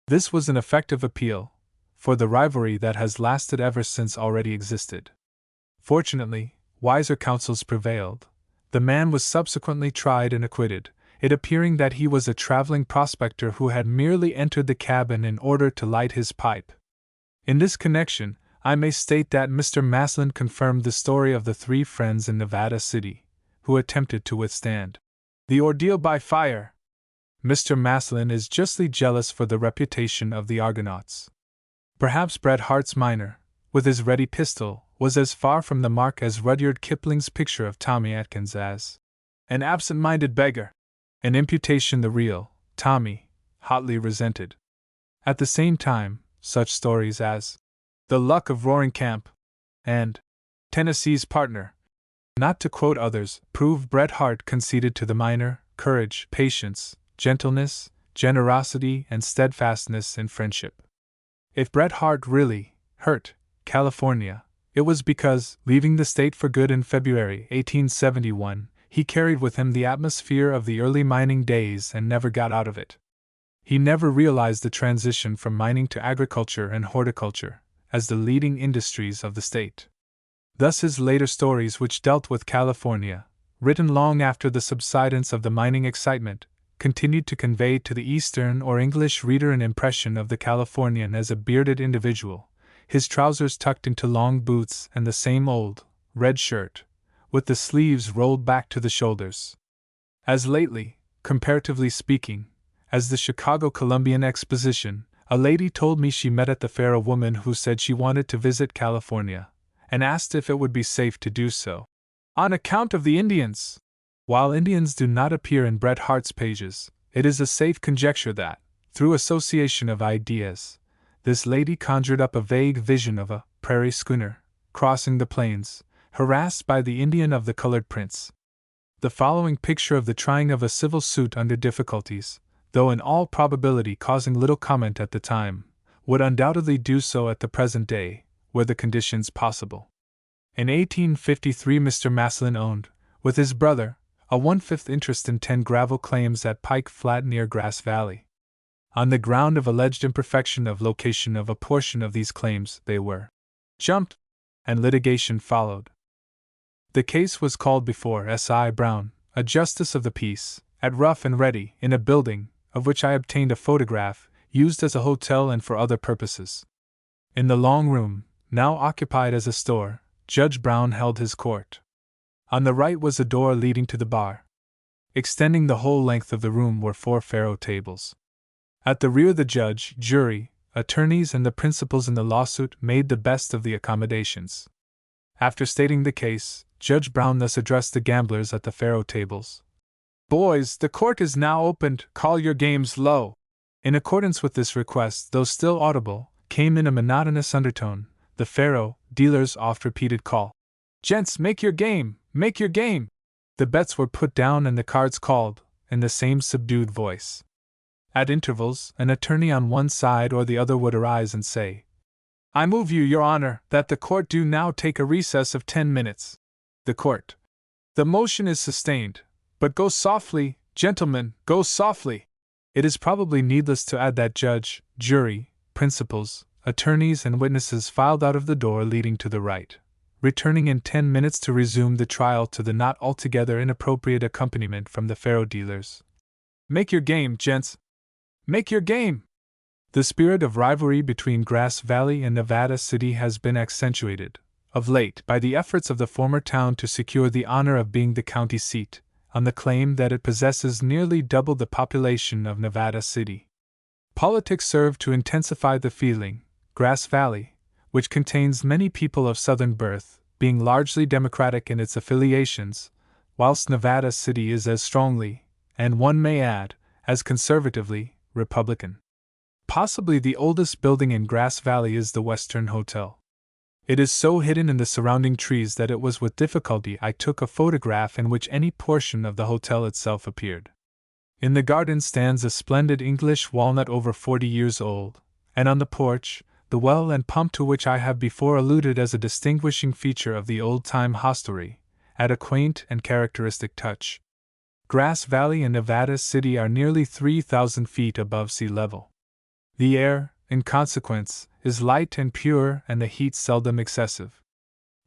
S1: This was an effective appeal, for the rivalry that has lasted ever since already existed. Fortunately, wiser counsels prevailed. The man was subsequently tried and acquitted, it appearing that he was a traveling prospector who had merely entered the cabin in order to light his pipe. In this connection, I may state that Mr. Maslin confirmed the story of the 3 friends in Nevada City, who attempted to withstand the ordeal by fire. Mr. Maslin is justly jealous for the reputation of the Argonauts. Perhaps Bret Harte's miner, with his ready pistol, was as far from the mark as Rudyard Kipling's picture of Tommy Atkins as an absent-minded beggar, an imputation the real Tommy hotly resented. At the same time, such stories as "The Luck of Roaring Camp" and "Tennessee's Partner," not to quote others, prove Bret Harte conceded to the miner courage, patience, gentleness, generosity, and steadfastness in friendship. If Bret Harte really hurt California, it was because, leaving the state for good in February 1871, he carried with him the atmosphere of the early mining days and never got out of it. He never realized the transition from mining to agriculture and horticulture, as the leading industries of the state. Thus his later stories, which dealt with California, written long after the subsidence of the mining excitement, continued to convey to the Eastern or English reader an impression of the Californian as a bearded individual, his trousers tucked into long boots and the same old, red shirt, with the sleeves rolled back to the shoulders. As lately, comparatively speaking, as the Chicago Columbian Exposition, a lady told me she met at the fair a woman who said she wanted to visit California, and asked if it would be safe to do so, on account of the Indians. While Indians do not appear in Bret Harte's pages, it is a safe conjecture that, through association of ideas, this lady conjured up a vague vision of a prairie schooner, crossing the plains, harassed by the Indian of the colored prince. The following picture of the trying of a civil suit under difficulties, though in all probability causing little comment at the time, would undoubtedly do so at the present day, were the conditions possible. In 1853 Mr. Maslin owned, with his brother, a 1/5 interest in 10 gravel claims at Pike Flat near Grass Valley. On the ground of alleged imperfection of location of a portion of these claims, they were jumped, and litigation followed. The case was called before S.I. Brown, a justice of the peace, at Rough and Ready, in a building, of which I obtained a photograph, used as a hotel and for other purposes. In the long room, now occupied as a store, Judge Brown held his court. On the right was a door leading to the bar. Extending the whole length of the room were 4 faro tables. At the rear the judge, jury, attorneys, and the principals in the lawsuit made the best of the accommodations. After stating the case, Judge Brown thus addressed the gamblers at the faro tables: "Boys, the court is now opened, call your games low." In accordance with this request, though still audible, came in a monotonous undertone the faro dealer's oft-repeated call: "Gents, make your game! Make your game!" The bets were put down and the cards called, in the same subdued voice. At intervals, an attorney on one side or the other would arise and say, "I move you, Your Honor, that the court do now take a recess of 10 minutes. The court. The motion is sustained, but go softly, gentlemen, go softly." It is probably needless to add that judge, jury, principals, attorneys, and witnesses filed out of the door leading to the right, returning in 10 minutes to resume the trial to the not altogether inappropriate accompaniment from the faro dealers. Make your game, gents! Make your game! The spirit of rivalry between Grass Valley and Nevada City has been accentuated, of late, by the efforts of the former town to secure the honor of being the county seat, on the claim that it possesses nearly double the population of Nevada City. Politics serve to intensify the feeling, Grass Valley, which contains many people of Southern birth, being largely Democratic in its affiliations, whilst Nevada City is as strongly, and one may add, as conservatively, Republican. Possibly the oldest building in Grass Valley is the Western Hotel. It is so hidden in the surrounding trees that it was with difficulty I took a photograph in which any portion of the hotel itself appeared. In the garden stands a splendid English walnut over 40 years old, and on the porch, the well and pump to which I have before alluded as a distinguishing feature of the old-time hostelry, add a quaint and characteristic touch. Grass Valley and Nevada City are nearly 3,000 feet above sea level. The air, in consequence, is light and pure and the heat seldom excessive.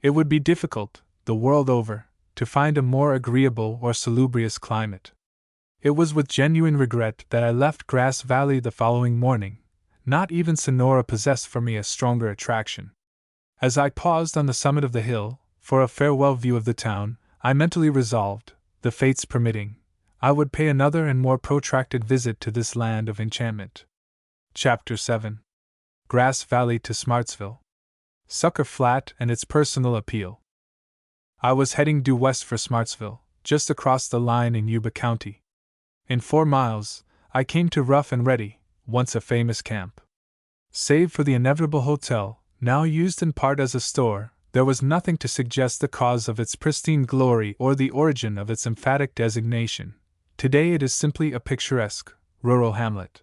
S1: It would be difficult, the world over, to find a more agreeable or salubrious climate. It was with genuine regret that I left Grass Valley the following morning. Not even Sonora possessed for me a stronger attraction. As I paused on the summit of the hill, for a farewell view of the town, I mentally resolved, the fates permitting, I would pay another and more protracted visit to this land of enchantment. Chapter 7. Grass Valley to Smartsville. Sucker Flat and its personal appeal. I was heading due west for Smartsville, just across the line in Yuba County. In 4 miles, I came to Rough and Ready, once a famous camp. Save for the inevitable hotel, now used in part as a store, there was nothing to suggest the cause of its pristine glory or the origin of its emphatic designation. Today it is simply a picturesque, rural hamlet.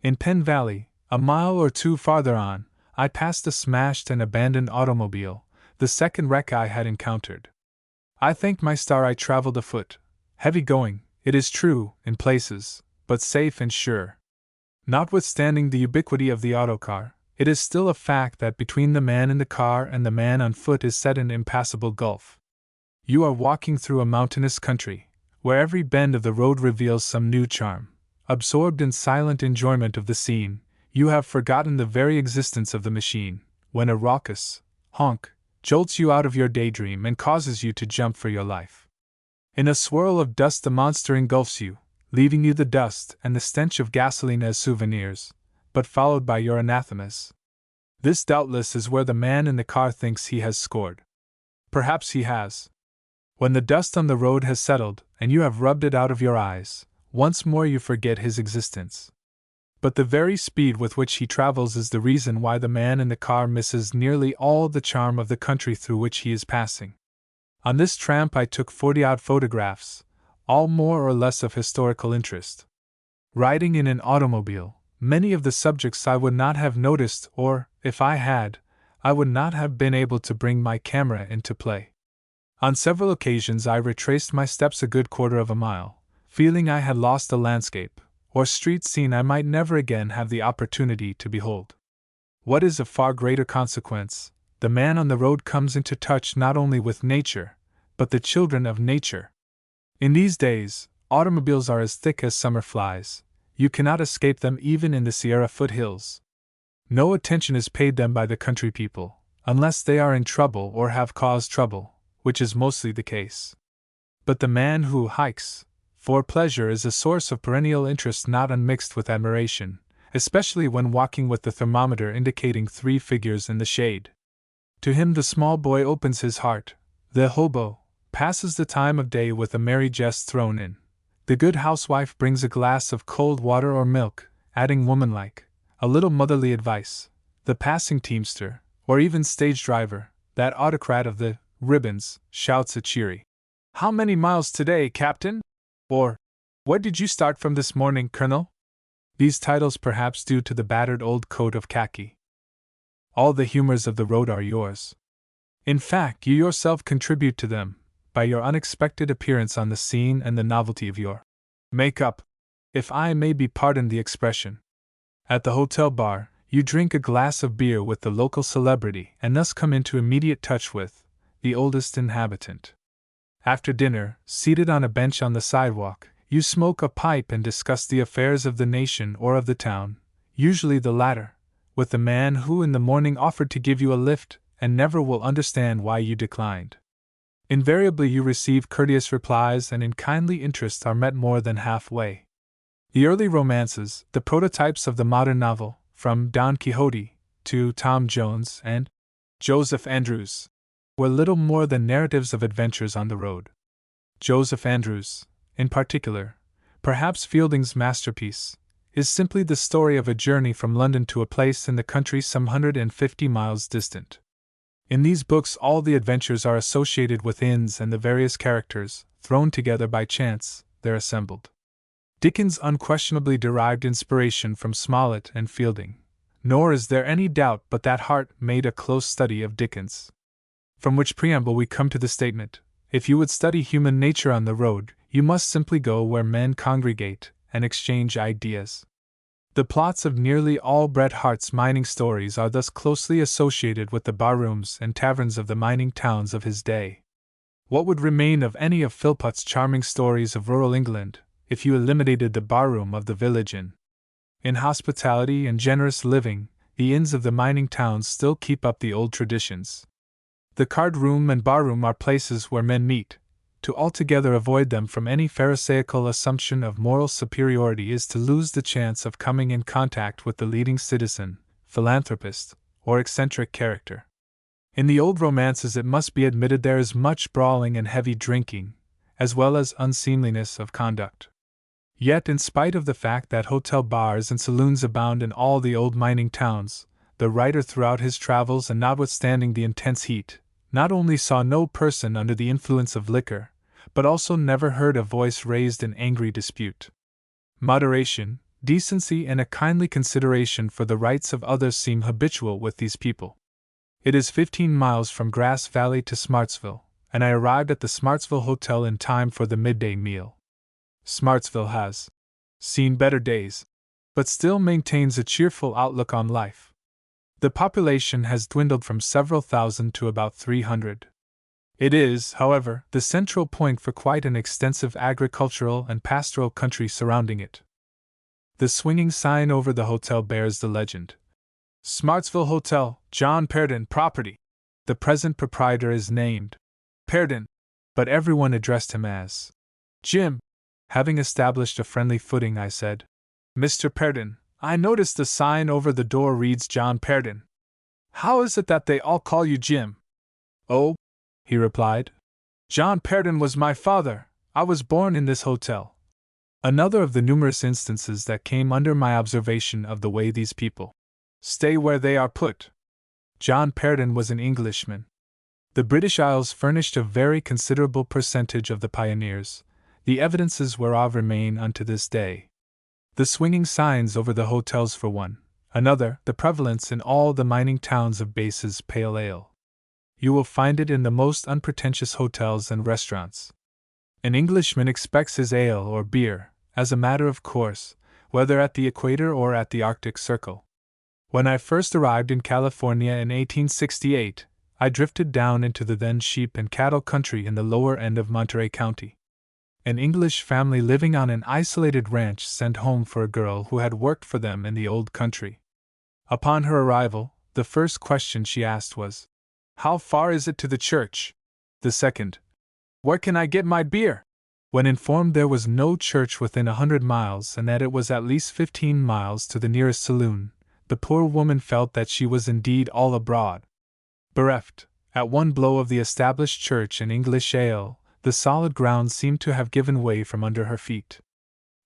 S1: In Penn Valley, a mile or 2 farther on, I passed a smashed and abandoned automobile, the second wreck I had encountered. I thanked my star I traveled afoot, heavy going, it is true, in places, but safe and sure. Notwithstanding the ubiquity of the autocar, it is still a fact that between the man in the car and the man on foot is set an impassable gulf. You are walking through a mountainous country, where every bend of the road reveals some new charm. Absorbed in silent enjoyment of the scene, you have forgotten the very existence of the machine, when a raucous honk jolts you out of your daydream and causes you to jump for your life. In a swirl of dust the monster engulfs you, leaving you the dust and the stench of gasoline as souvenirs, but followed by your anathemas. This doubtless is where the man in the car thinks he has scored. Perhaps he has. When the dust on the road has settled, and you have rubbed it out of your eyes, once more you forget his existence. But the very speed with which he travels is the reason why the man in the car misses nearly all the charm of the country through which he is passing. On this tramp I took 40-odd photographs, all more or less of historical interest. Riding in an automobile, many of the subjects I would not have noticed, or, if I had, I would not have been able to bring my camera into play. On several occasions I retraced my steps a good quarter of a mile, feeling I had lost a landscape, or street scene I might never again have the opportunity to behold. What is of far greater consequence, the man on the road comes into touch not only with nature, but the children of nature. In these days, automobiles are as thick as summer flies. You cannot escape them even in the Sierra foothills. No attention is paid them by the country people, unless they are in trouble or have caused trouble, which is mostly the case. But the man who hikes for pleasure is a source of perennial interest not unmixed with admiration, especially when walking with the thermometer indicating 3 figures in the shade. To him the small boy opens his heart, the hobo passes the time of day with a merry jest thrown in. The good housewife brings a glass of cold water or milk, adding womanlike, a little motherly advice. The passing teamster, or even stage driver, that autocrat of the ribbons, shouts a cheery, "How many miles today, Captain?" Or, "Where did you start from this morning, Colonel?" These titles perhaps due to the battered old coat of khaki. All the humors of the road are yours. In fact, you yourself contribute to them, by your unexpected appearance on the scene and the novelty of your make-up, if I may be pardoned the expression. At the hotel bar, you drink a glass of beer with the local celebrity and thus come into immediate touch with the oldest inhabitant. After dinner, seated on a bench on the sidewalk, You smoke a pipe and discuss the affairs of the nation or of the town, usually the latter, with the man who in the morning offered to give you a lift and never will understand why you declined. Invariably you receive courteous replies and in kindly interest are met more than halfway. The early romances, the prototypes of the modern novel, from Don Quixote to Tom Jones and Joseph Andrews, were little more than narratives of adventures on the road. Joseph Andrews, in particular, perhaps Fielding's masterpiece, is simply the story of a journey from London to a place in the country some 150 miles distant. In these books all the adventures are associated with inns and the various characters, thrown together by chance, there assembled. Dickens unquestionably derived inspiration from Smollett and Fielding, nor is there any doubt but that Harte made a close study of Dickens. From which preamble we come to the statement, if you would study human nature on the road, you must simply go where men congregate and exchange ideas. The plots of nearly all Bret Harte's mining stories are thus closely associated with the barrooms and taverns of the mining towns of his day. What would remain of any of Philpott's charming stories of rural England, if you eliminated the barroom of the village inn? In hospitality and generous living, the inns of the mining towns still keep up the old traditions. The card room and barroom are places where men meet. To altogether avoid them from any pharisaical assumption of moral superiority is to lose the chance of coming in contact with the leading citizen, philanthropist, or eccentric character. In the old romances it must be admitted there is much brawling and heavy drinking, as well as unseemliness of conduct. Yet in spite of the fact that hotel bars and saloons abound in all the old mining towns, the writer throughout his travels and notwithstanding the intense heat, not only saw no person under the influence of liquor, but also never heard a voice raised in angry dispute. Moderation, decency, and a kindly consideration for the rights of others seem habitual with these people. It is 15 miles from Grass Valley to Smartsville, and I arrived at the Smartsville Hotel in time for the midday meal. Smartsville has seen better days, but still maintains a cheerful outlook on life. The population has dwindled from several thousand to about 300. It is, however, the central point for quite an extensive agricultural and pastoral country surrounding it. The swinging sign over the hotel bears the legend, Smartsville Hotel, John Perdon Property. The present proprietor is named Perdon, but everyone addressed him as Jim. Having established a friendly footing, I said, Mr. Perdon, I noticed the sign over the door reads John Perdon. How is it that they all call you Jim? Oh, he replied, John Perdon was my father. I was born in this hotel. Another of the numerous instances that came under my observation of the way these people stay where they are put. John Perdon was an Englishman. The British Isles furnished a very considerable percentage of the pioneers, the evidences whereof remain unto this day. The swinging signs over the hotels for one. Another, the prevalence in all the mining towns of Bass's Pale Ale. You will find it in the most unpretentious hotels and restaurants. An Englishman expects his ale or beer, as a matter of course, whether at the equator or at the Arctic Circle. When I first arrived in California in 1868, I drifted down into the then sheep and cattle country in the lower end of Monterey County. An English family living on an isolated ranch sent home for a girl who had worked for them in the old country. Upon her arrival, the first question she asked was, How far is it to the church? The second, Where can I get my beer? When informed there was no church within 100 miles and that it was at least 15 miles to the nearest saloon, the poor woman felt that she was indeed all abroad. Bereft, at one blow of the established church and English ale, the solid ground seemed to have given way from under her feet.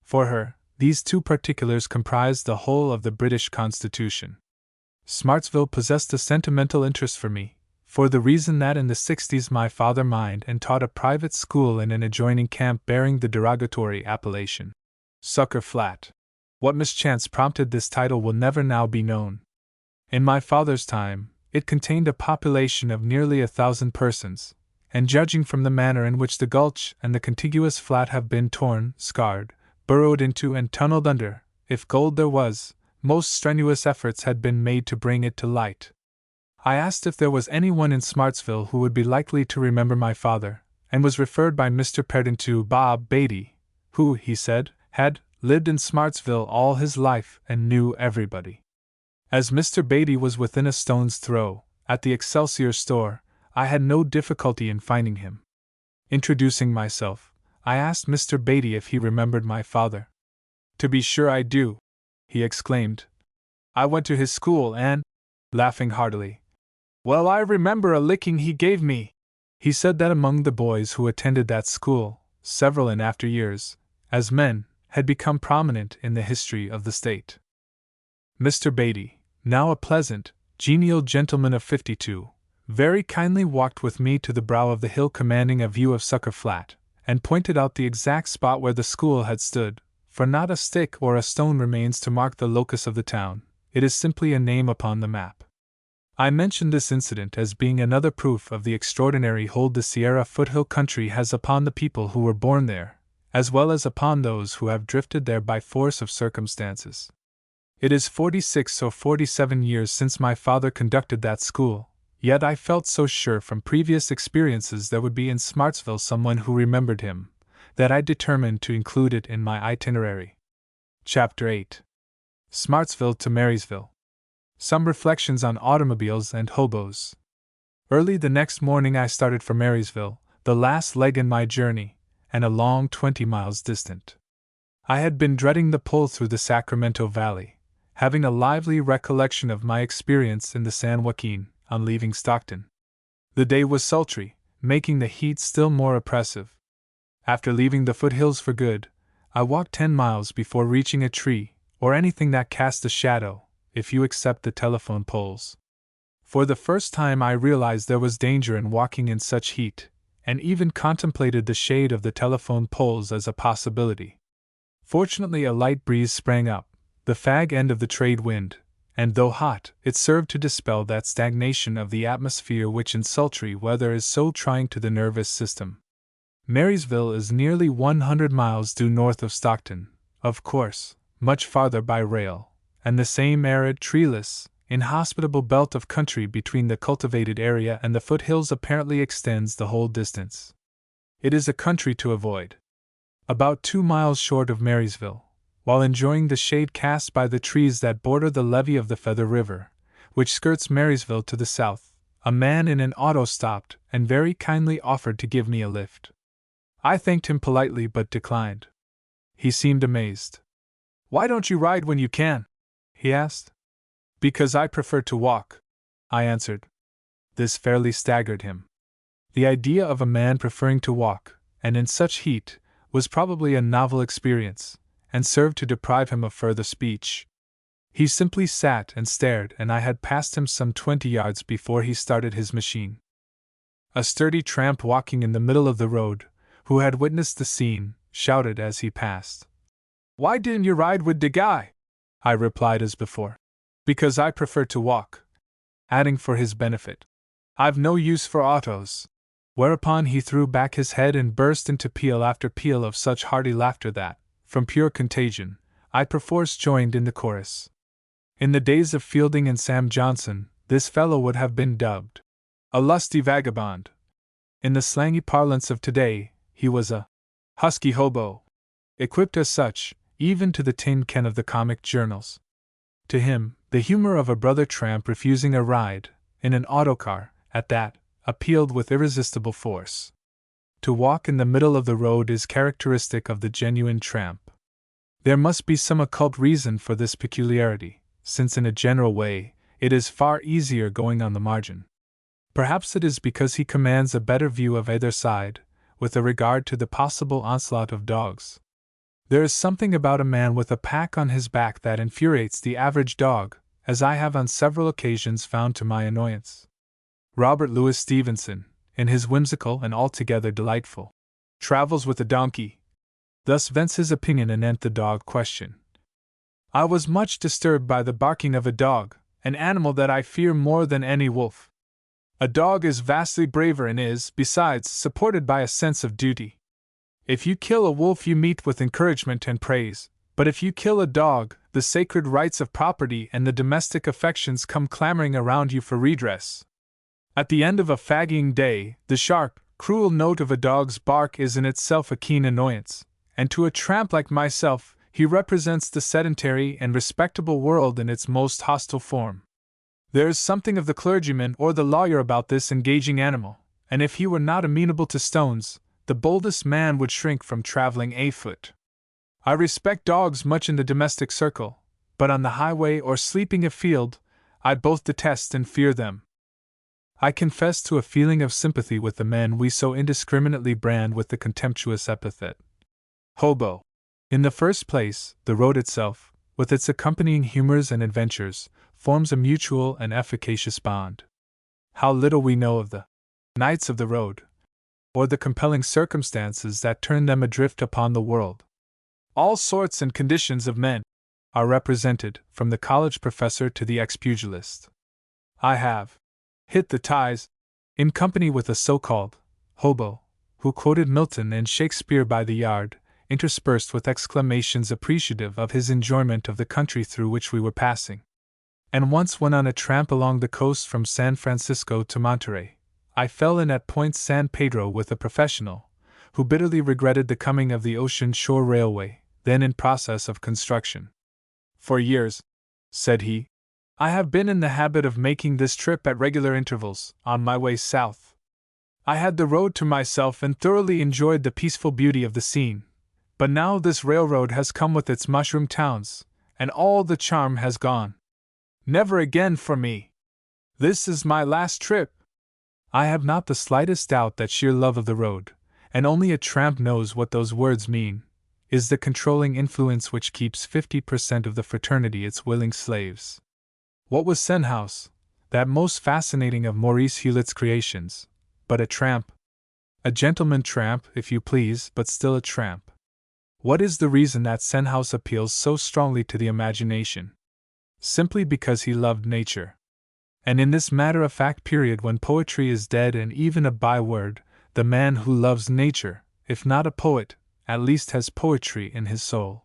S1: For her, these two particulars comprised the whole of the British Constitution. Smartsville possessed a sentimental interest for me, for the reason that in the 60s my father mined and taught a private school in an adjoining camp bearing the derogatory appellation, Sucker Flat. What mischance prompted this title will never now be known. In my father's time, it contained a population of nearly 1,000 persons, and judging from the manner in which the gulch and the contiguous flat have been torn, scarred, burrowed into and tunneled under, if gold there was, most strenuous efforts had been made to bring it to light. I asked if there was anyone in Smartsville who would be likely to remember my father, and was referred by Mr. Perdon to Bob Beatty, who, he said, had lived in Smartsville all his life and knew everybody. As Mr. Beatty was within a stone's throw, at the Excelsior store, I had no difficulty in finding him. Introducing myself, I asked Mr. Beatty if he remembered my father. "To be sure I do," he exclaimed. "I went to his school and," laughing heartily, "well, I remember a licking he gave me." He said that among the boys who attended that school, several in after years, as men, had become prominent in the history of the state. Mr. Beatty, now a pleasant, genial gentleman of 52, very kindly walked with me to the brow of the hill commanding a view of Sucker Flat, and pointed out the exact spot where the school had stood, for not a stick or a stone remains to mark the locus of the town, it is simply a name upon the map. I mention this incident as being another proof of the extraordinary hold the Sierra foothill country has upon the people who were born there, as well as upon those who have drifted there by force of circumstances. It is 46 or 47 years since my father conducted that school, yet I felt so sure from previous experiences there would be in Smartsville someone who remembered him, that I determined to include it in my itinerary. Chapter 8. Smartsville to Marysville. Some reflections on automobiles and hobos. Early the next morning I started for Marysville, the last leg in my journey, and a long 20 miles distant. I had been dreading the pull through the Sacramento Valley, having a lively recollection of my experience in the San Joaquin on leaving Stockton. The day was sultry, making the heat still more oppressive. After leaving the foothills for good, I walked 10 miles before reaching a tree, or anything that cast a shadow, if you accept the telephone poles. For the first time I realized there was danger in walking in such heat, and even contemplated the shade of the telephone poles as a possibility. Fortunately a light breeze sprang up, the fag end of the trade wind, and though hot, it served to dispel that stagnation of the atmosphere which in sultry weather is so trying to the nervous system. Marysville is nearly 100 miles due north of Stockton, of course, much farther by rail, and the same arid, treeless, inhospitable belt of country between the cultivated area and the foothills apparently extends the whole distance. It is a country to avoid. About 2 miles short of Marysville, while enjoying the shade cast by the trees that border the levee of the Feather River, which skirts Marysville to the south, a man in an auto stopped and very kindly offered to give me a lift. I thanked him politely but declined. He seemed amazed. "Why don't you ride when you can?" he asked. "Because I prefer to walk," I answered. This fairly staggered him. The idea of a man preferring to walk, and in such heat, was probably a novel experience, and served to deprive him of further speech. He simply sat and stared, and I had passed him some 20 yards before he started his machine. A sturdy tramp walking in the middle of the road, who had witnessed the scene, shouted as he passed. "Why didn't you ride with the guy?" I replied as before. "Because I prefer to walk," adding for his benefit, "I've no use for autos." Whereupon he threw back his head and burst into peal after peal of such hearty laughter that, from pure contagion, I perforce joined in the chorus. In the days of Fielding and Sam Johnson, this fellow would have been dubbed a lusty vagabond. In the slangy parlance of today, he was a husky hobo, equipped as such, even to the tin can of the comic journals. To him, the humor of a brother tramp refusing a ride, in an autocar, at that, appealed with irresistible force. To walk in the middle of the road is characteristic of the genuine tramp. There must be some occult reason for this peculiarity, since in a general way, it is far easier going on the margin. Perhaps it is because he commands a better view of either side, with a regard to the possible onslaught of dogs. There is something about a man with a pack on his back that infuriates the average dog, as I have on several occasions found to my annoyance. Robert Louis Stevenson, in his whimsical and altogether delightful Travels with a Donkey, thus vents his opinion anent the dog question. "I was much disturbed by the barking of a dog, an animal that I fear more than any wolf. A dog is vastly braver and is, besides, supported by a sense of duty. If you kill a wolf you meet with encouragement and praise, but if you kill a dog, the sacred rights of property and the domestic affections come clamoring around you for redress. At the end of a fagging day, the sharp, cruel note of a dog's bark is in itself a keen annoyance, and to a tramp like myself, he represents the sedentary and respectable world in its most hostile form. There is something of the clergyman or the lawyer about this engaging animal, and if he were not amenable to stones, the boldest man would shrink from traveling afoot. I respect dogs much in the domestic circle, but on the highway or sleeping afield, I both detest and fear them. I confess to a feeling of sympathy with the men we so indiscriminately brand with the contemptuous epithet hobo. In the first place, the road itself, with its accompanying humors and adventures, forms a mutual and efficacious bond. How little we know of the knights of the road, or the compelling circumstances that turn them adrift upon the world. All sorts and conditions of men are represented, from the college professor to the ex-pugilist. I have hit the ties, in company with a so-called hobo, who quoted Milton and Shakespeare by the yard, interspersed with exclamations appreciative of his enjoyment of the country through which we were passing. And once when on a tramp along the coast from San Francisco to Monterey, I fell in at Point San Pedro with a professional, who bitterly regretted the coming of the Ocean Shore Railway, then in process of construction. For years, said he, I have been in the habit of making this trip at regular intervals, on my way south. I had the road to myself and thoroughly enjoyed the peaceful beauty of the scene, but now this railroad has come with its mushroom towns, and all the charm has gone. Never again for me. This is my last trip. I have not the slightest doubt that sheer love of the road, and only a tramp knows what those words mean, is the controlling influence which keeps 50% of the fraternity its willing slaves. What was Senhouse, that most fascinating of Maurice Hewlett's creations, but a tramp? A gentleman tramp, if you please, but still a tramp. What is the reason that Senhouse appeals so strongly to the imagination? Simply because he loved nature. And in this matter-of-fact period when poetry is dead and even a byword, the man who loves nature, if not a poet, at least has poetry in his soul.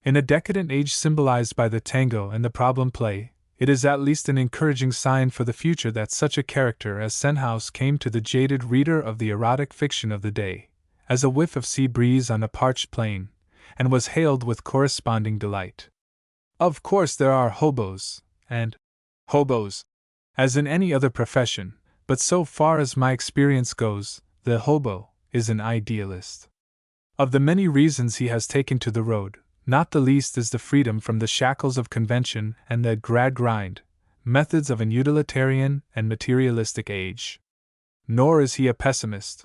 S1: In a decadent age symbolized by the tango and the problem play, it is at least an encouraging sign for the future that such a character as Senhouse came to the jaded reader of the erotic fiction of the day, as a whiff of sea breeze on a parched plain, and was hailed with corresponding delight. Of course there are hobos, and hobos, as in any other profession, but so far as my experience goes, the hobo is an idealist. Of the many reasons he has taken to the road, not the least is the freedom from the shackles of convention and the grad-grind methods of an utilitarian and materialistic age. Nor is he a pessimist.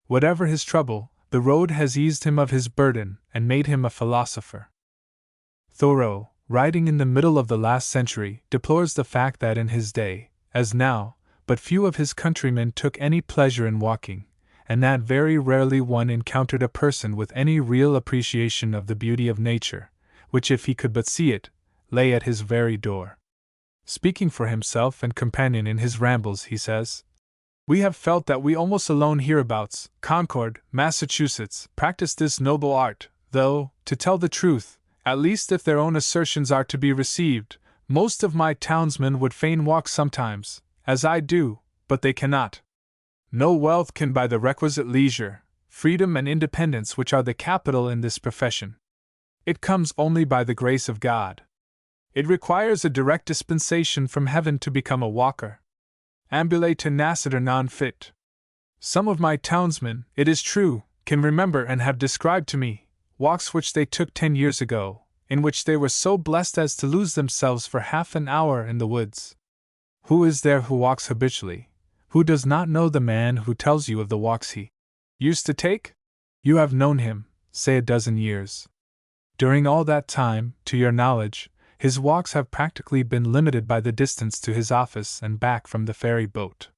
S1: Whatever his trouble, the road has eased him of his burden and made him a philosopher. Thoreau, writing in the middle of the last century, deplores the fact that in his day, as now, but few of his countrymen took any pleasure in walking, and that very rarely one encountered a person with any real appreciation of the beauty of nature, which, if he could but see it, lay at his very door. Speaking for himself and companion in his rambles, he says, "We have felt that we almost alone hereabouts, Concord, Massachusetts, practice this noble art, though, to tell the truth, at least if their own assertions are to be received, most of my townsmen would fain walk sometimes, as I do, but they cannot. No wealth can buy the requisite leisure, freedom and independence which are the capital in this profession. It comes only by the grace of God. It requires a direct dispensation from heaven to become a walker. Ambule tenaciter non fit. Some of my townsmen, it is true, can remember and have described to me walks which they took 10 years ago, in which they were so blessed as to lose themselves for half an hour in the woods. Who is there who walks habitually, who does not know the man who tells you of the walks he used to take? You have known him, say a dozen years. During all that time, to your knowledge, his walks have practically been limited by the distance to his office and back from the ferry boat.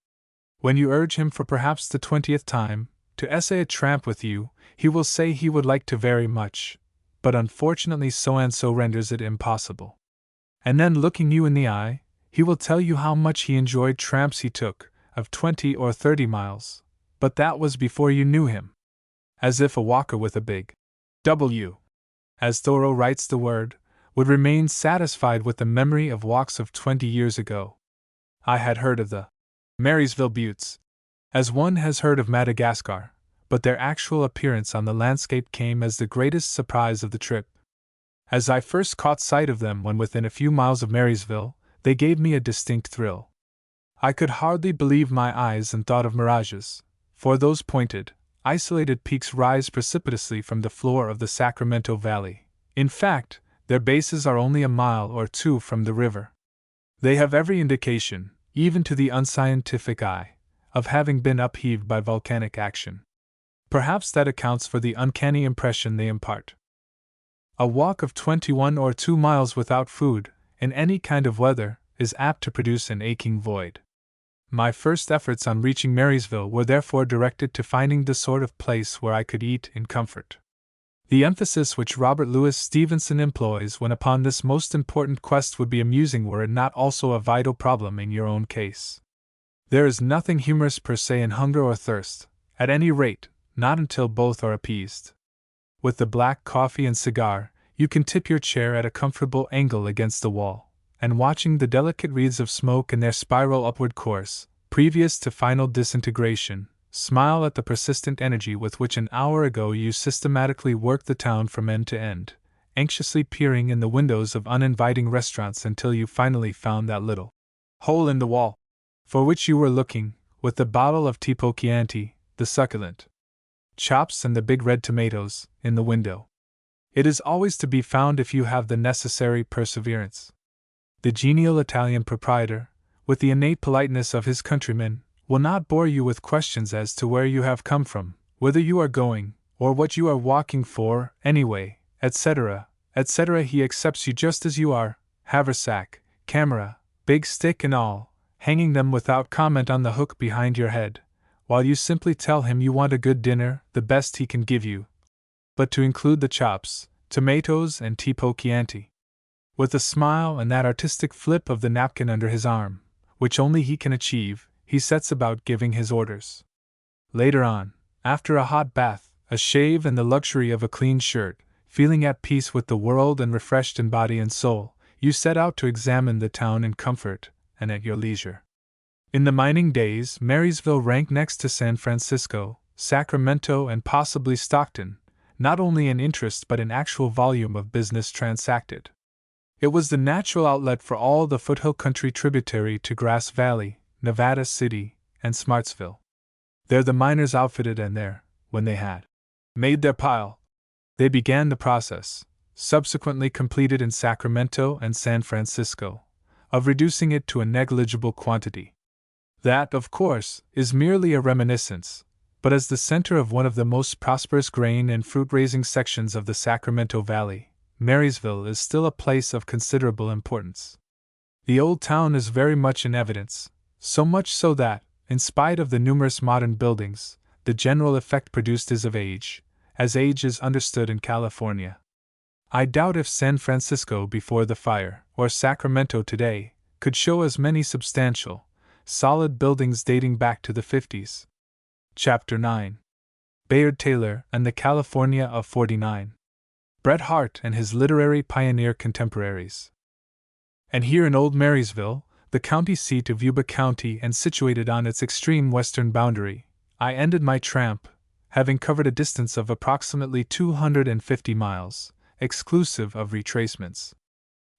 S1: When you urge him for perhaps the 20th time to essay a tramp with you, he will say he would like to very much, but unfortunately so-and-so renders it impossible. And then, looking you in the eye, he will tell you how much he enjoyed tramps he took, of 20 or 30 miles, but that was before you knew him. As if a walker with a big W, as Thoreau writes the word, would remain satisfied with the memory of walks of 20 years ago. I had heard of the Marysville Buttes, as one has heard of Madagascar, but their actual appearance on the landscape came as the greatest surprise of the trip. As I first caught sight of them when within a few miles of Marysville, they gave me a distinct thrill. I could hardly believe my eyes and thought of mirages, for those pointed, isolated peaks rise precipitously from the floor of the Sacramento Valley. In fact, their bases are only a mile or two from the river. They have every indication, even to the unscientific eye, of having been upheaved by volcanic action. Perhaps that accounts for the uncanny impression they impart. A walk of 21 or 2 miles without food, in any kind of weather, is apt to produce an aching void. My first efforts on reaching Marysville were therefore directed to finding the sort of place where I could eat in comfort. The emphasis which Robert Louis Stevenson employs when upon this most important quest would be amusing were it not also a vital problem in your own case. There is nothing humorous per se in hunger or thirst, at any rate, not until both are appeased. With the black coffee and cigar, you can tip your chair at a comfortable angle against the wall, and watching the delicate wreaths of smoke in their spiral upward course, previous to final disintegration, smile at the persistent energy with which an hour ago you systematically worked the town from end to end, anxiously peering in the windows of uninviting restaurants until you finally found that little hole in the wall for which you were looking, with the bottle of tipo Chianti, the succulent chops and the big red tomatoes, in the window. It is always to be found if you have the necessary perseverance. The genial Italian proprietor, with the innate politeness of his countrymen, will not bore you with questions as to where you have come from, whither you are going, or what you are walking for, anyway, etc., etc. He accepts you just as you are, haversack, camera, big stick and all, hanging them without comment on the hook behind your head, while you simply tell him you want a good dinner, the best he can give you, but to include the chops, tomatoes, and tipo Chianti. With a smile and that artistic flip of the napkin under his arm, which only he can achieve, he sets about giving his orders. Later on, after a hot bath, a shave, and the luxury of a clean shirt, feeling at peace with the world and refreshed in body and soul, you set out to examine the town in comfort and at your leisure. In the mining days, Marysville ranked next to San Francisco, Sacramento, and possibly Stockton, not only in interest but in actual volume of business transacted. It was the natural outlet for all the foothill country tributary to Grass Valley, Nevada City, and Smartsville. There the miners outfitted, and there, when they had made their pile, they began the process, subsequently completed in Sacramento and San Francisco, of reducing it to a negligible quantity. That, of course, is merely a reminiscence, but as the center of one of the most prosperous grain and fruit-raising sections of the Sacramento Valley, Marysville is still a place of considerable importance. The old town is very much in evidence, so much so that, in spite of the numerous modern buildings, the general effect produced is of age, as age is understood in California. I doubt if San Francisco before the fire, or Sacramento today, could show as many substantial, solid buildings dating back to the 50s. Chapter 9. Bayard Taylor and the California of '49. Bret Harte and his literary pioneer contemporaries. And here in Old Marysville, the county seat of Yuba County and situated on its extreme western boundary, I ended my tramp, having covered a distance of approximately 250 miles, exclusive of retracements.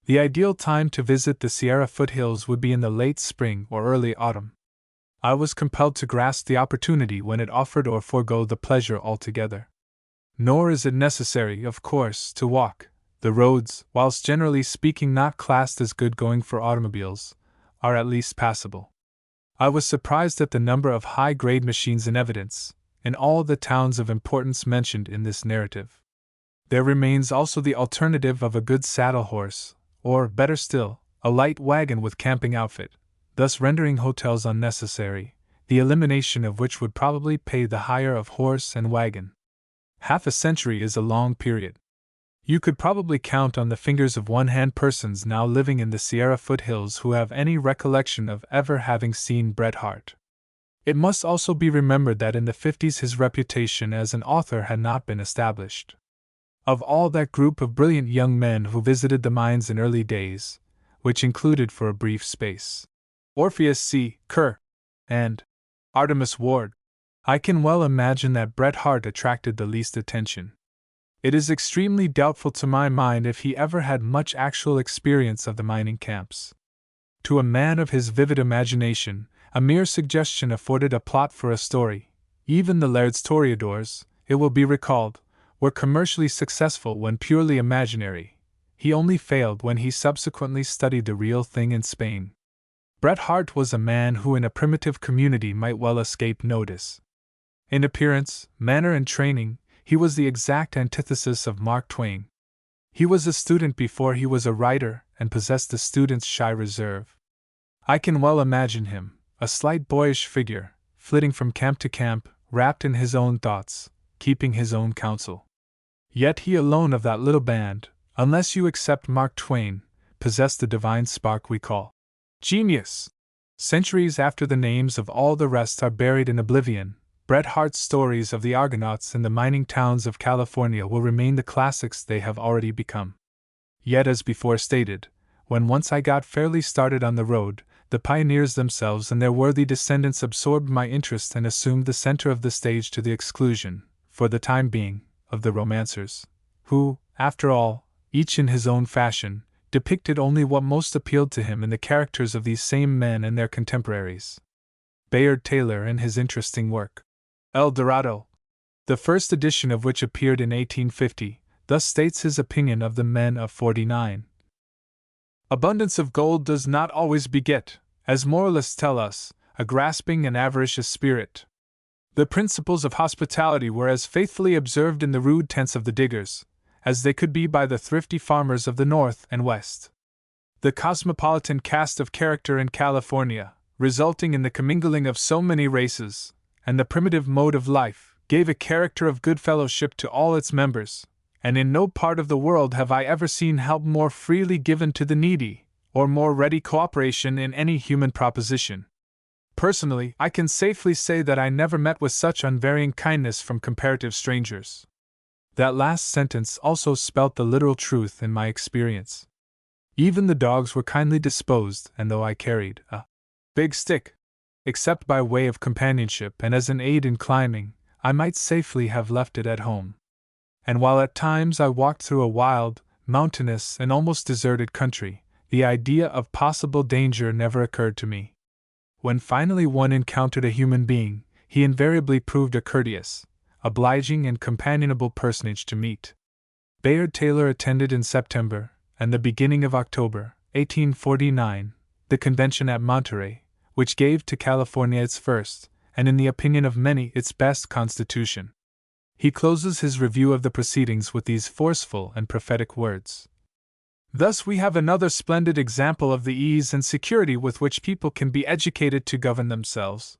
S1: The ideal time to visit the Sierra foothills would be in the late spring or early autumn. I was compelled to grasp the opportunity when it offered or forego the pleasure altogether. Nor is it necessary, of course, to walk. The roads, whilst generally speaking not classed as good going for automobiles, are at least passable. I was surprised at the number of high-grade machines in evidence, in all the towns of importance mentioned in this narrative. There remains also the alternative of a good saddle horse, or, better still, a light wagon with camping outfit, thus rendering hotels unnecessary, the elimination of which would probably pay the hire of horse and wagon. Half a century is a long period. You could probably count on the fingers of one hand persons now living in the Sierra foothills who have any recollection of ever having seen Bret Harte. It must also be remembered that in the 50s his reputation as an author had not been established. Of all that group of brilliant young men who visited the mines in early days, which included for a brief space Orpheus C. Kerr and Artemus Ward, I can well imagine that Bret Harte attracted the least attention. It is extremely doubtful to my mind if he ever had much actual experience of the mining camps. To a man of his vivid imagination, a mere suggestion afforded a plot for a story. Even the Laird's toreadors, it will be recalled, were commercially successful when purely imaginary. He only failed when he subsequently studied the real thing in Spain. Bret Harte was a man who in a primitive community might well escape notice. In appearance, manner, and training, he was the exact antithesis of Mark Twain. He was a student before he was a writer and possessed the student's shy reserve. I can well imagine him, a slight boyish figure, flitting from camp to camp, wrapped in his own thoughts, keeping his own counsel. Yet he alone of that little band, unless you accept Mark Twain, possessed the divine spark we call genius. Centuries after the names of all the rest are buried in oblivion, Bret Harte's stories of the Argonauts in the mining towns of California will remain the classics they have already become. Yet, as before stated, when once I got fairly started on the road, the pioneers themselves and their worthy descendants absorbed my interest and assumed the center of the stage to the exclusion, for the time being, of the romancers, who, after all, each in his own fashion, depicted only what most appealed to him in the characters of these same men and their contemporaries. Bayard Taylor, in his interesting work, El Dorado, the first edition of which appeared in 1850, thus states his opinion of the men of '49. Abundance of gold does not always beget, as moralists tell us, a grasping and avaricious spirit. The principles of hospitality were as faithfully observed in the rude tents of the diggers, as they could be by the thrifty farmers of the North and West. The cosmopolitan cast of character in California, resulting in the commingling of so many races, and the primitive mode of life, gave a character of good fellowship to all its members, and in no part of the world have I ever seen help more freely given to the needy, or more ready cooperation in any human proposition. Personally, I can safely say that I never met with such unvarying kindness from comparative strangers. That last sentence also spelt the literal truth in my experience. Even the dogs were kindly disposed, and though I carried a big stick, except by way of companionship and as an aid in climbing, I might safely have left it at home. And while at times I walked through a wild, mountainous, and almost deserted country, the idea of possible danger never occurred to me. When finally one encountered a human being, he invariably proved a courteous, obliging, and companionable personage to meet. Bayard Taylor attended in September, and the beginning of October, 1849, the convention at Monterey, which gave to California its first, and in the opinion of many, its best constitution. He closes his review of the proceedings with these forceful and prophetic words. Thus we have another splendid example of the ease and security with which people can be educated to govern themselves.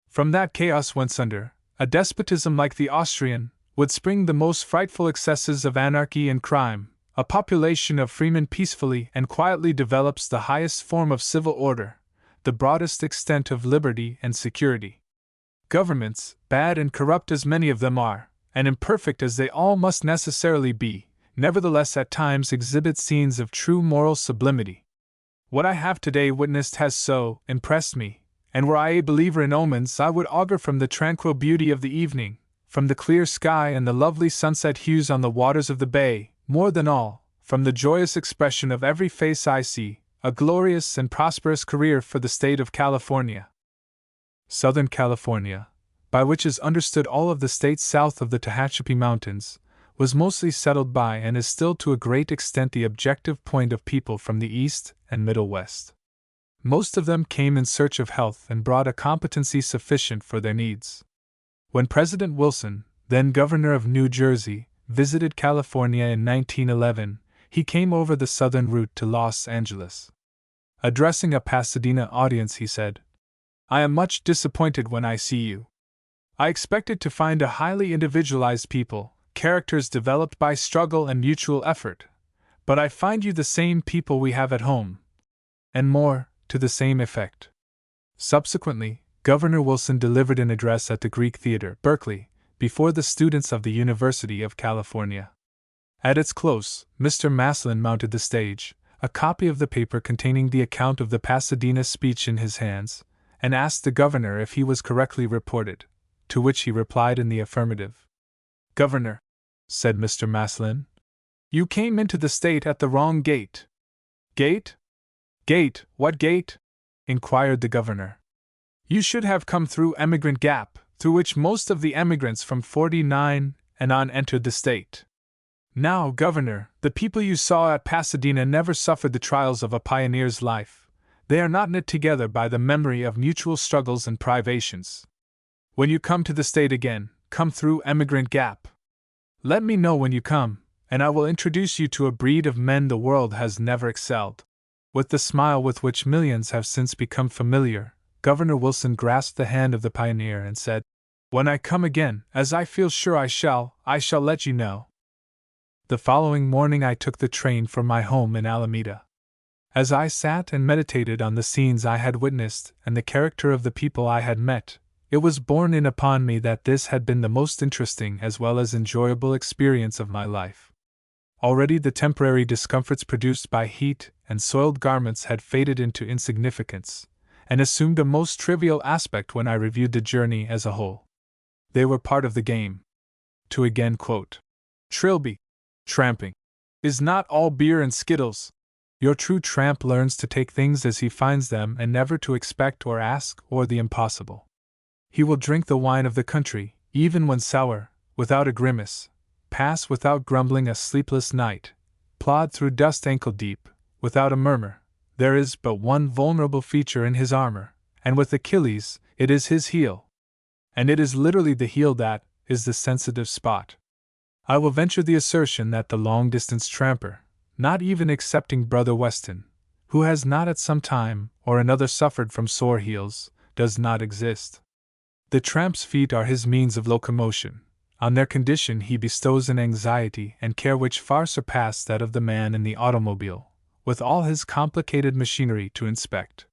S1: From that chaos whence under a despotism like the Austrian would spring the most frightful excesses of anarchy and crime, a population of freemen peacefully and quietly develops the highest form of civil order, the broadest extent of liberty and security. Governments, bad and corrupt as many of them are, and imperfect as they all must necessarily be, nevertheless at times exhibit scenes of true moral sublimity. What I have today witnessed has so impressed me, and were I a believer in omens, I would augur from the tranquil beauty of the evening, from the clear sky and the lovely sunset hues on the waters of the bay, more than all, from the joyous expression of every face I see, a glorious and prosperous career for the state of California. Southern California, by which is understood all of the states south of the Tehachapi Mountains, was mostly settled by and is still to a great extent the objective point of people from the East and Middle West. Most of them came in search of health and brought a competency sufficient for their needs. When President Wilson, then governor of New Jersey, visited California in 1911, he came over the southern route to Los Angeles. Addressing a Pasadena audience, he said, "I am much disappointed when I see you. I expected to find a highly individualized people, characters developed by struggle and mutual effort, but I find you the same people we have at home, and more, to the same effect." Subsequently, Governor Wilson delivered an address at the Greek Theater, Berkeley, before the students of the University of California. At its close, Mr. Maslin mounted the stage, a copy of the paper containing the account of the Pasadena speech in his hands, and asked the governor if he was correctly reported. to which he replied in the affirmative. "Governor," said Mr. Maslin, "you came into the state at the wrong gate." "Gate? Gate? What gate?" inquired the governor. "You should have come through Emigrant Gap, through which most of the emigrants from 49 and on entered the state. Now, Governor, the people you saw at Pasadena never suffered the trials of a pioneer's life. They are not knit together by the memory of mutual struggles and privations. When you come to the state again, come through Emigrant Gap. Let me know when you come, and I will introduce you to a breed of men the world has never excelled." With the smile with which millions have since become familiar, Governor Wilson grasped the hand of the pioneer and said, "When I come again, as I feel sure I shall let you know." The following morning I took the train for my home in Alameda. As I sat and meditated on the scenes I had witnessed and the character of the people I had met, it was borne in upon me that this had been the most interesting as well as enjoyable experience of my life. Already the temporary discomforts produced by heat and soiled garments had faded into insignificance, and assumed a most trivial aspect when I reviewed the journey as a whole. They were part of the game. To again quote Trilby, "Tramping is not all beer and skittles. Your true tramp learns to take things as he finds them and never to expect or ask or the impossible. He will drink the wine of the country, even when sour, without a grimace, pass without grumbling a sleepless night, plod through dust ankle deep, without a murmur. There is but one vulnerable feature in his armor, and with Achilles, it is his heel. And it is literally the heel that is the sensitive spot. I will venture the assertion that the long-distance tramper, not even excepting Brother Weston, who has not at some time or another suffered from sore heels, does not exist. The tramp's feet are his means of locomotion. On their condition he bestows an anxiety and care which far surpass that of the man in the automobile, with all his complicated machinery to inspect.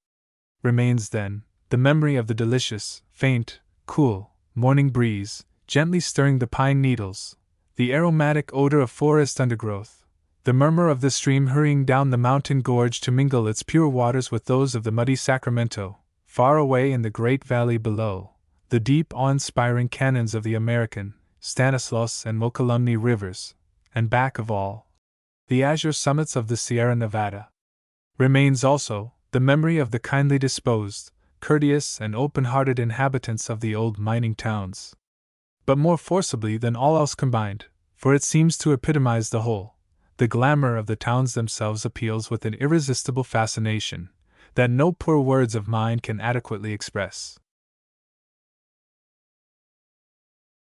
S1: Remains, then, the memory of the delicious, faint, cool, morning breeze, gently stirring the pine needles, the aromatic odor of forest undergrowth, the murmur of the stream hurrying down the mountain gorge to mingle its pure waters with those of the muddy Sacramento, far away in the great valley below, the deep awe-inspiring canyons of the American, Stanislaus and Mokelumne rivers, and back of all, the azure summits of the Sierra Nevada. Remains also the memory of the kindly disposed, courteous and open-hearted inhabitants of the old mining towns. But more forcibly than all else combined, for it seems to epitomize the whole, the glamour of the towns themselves appeals with an irresistible fascination that no poor words of mine can adequately express.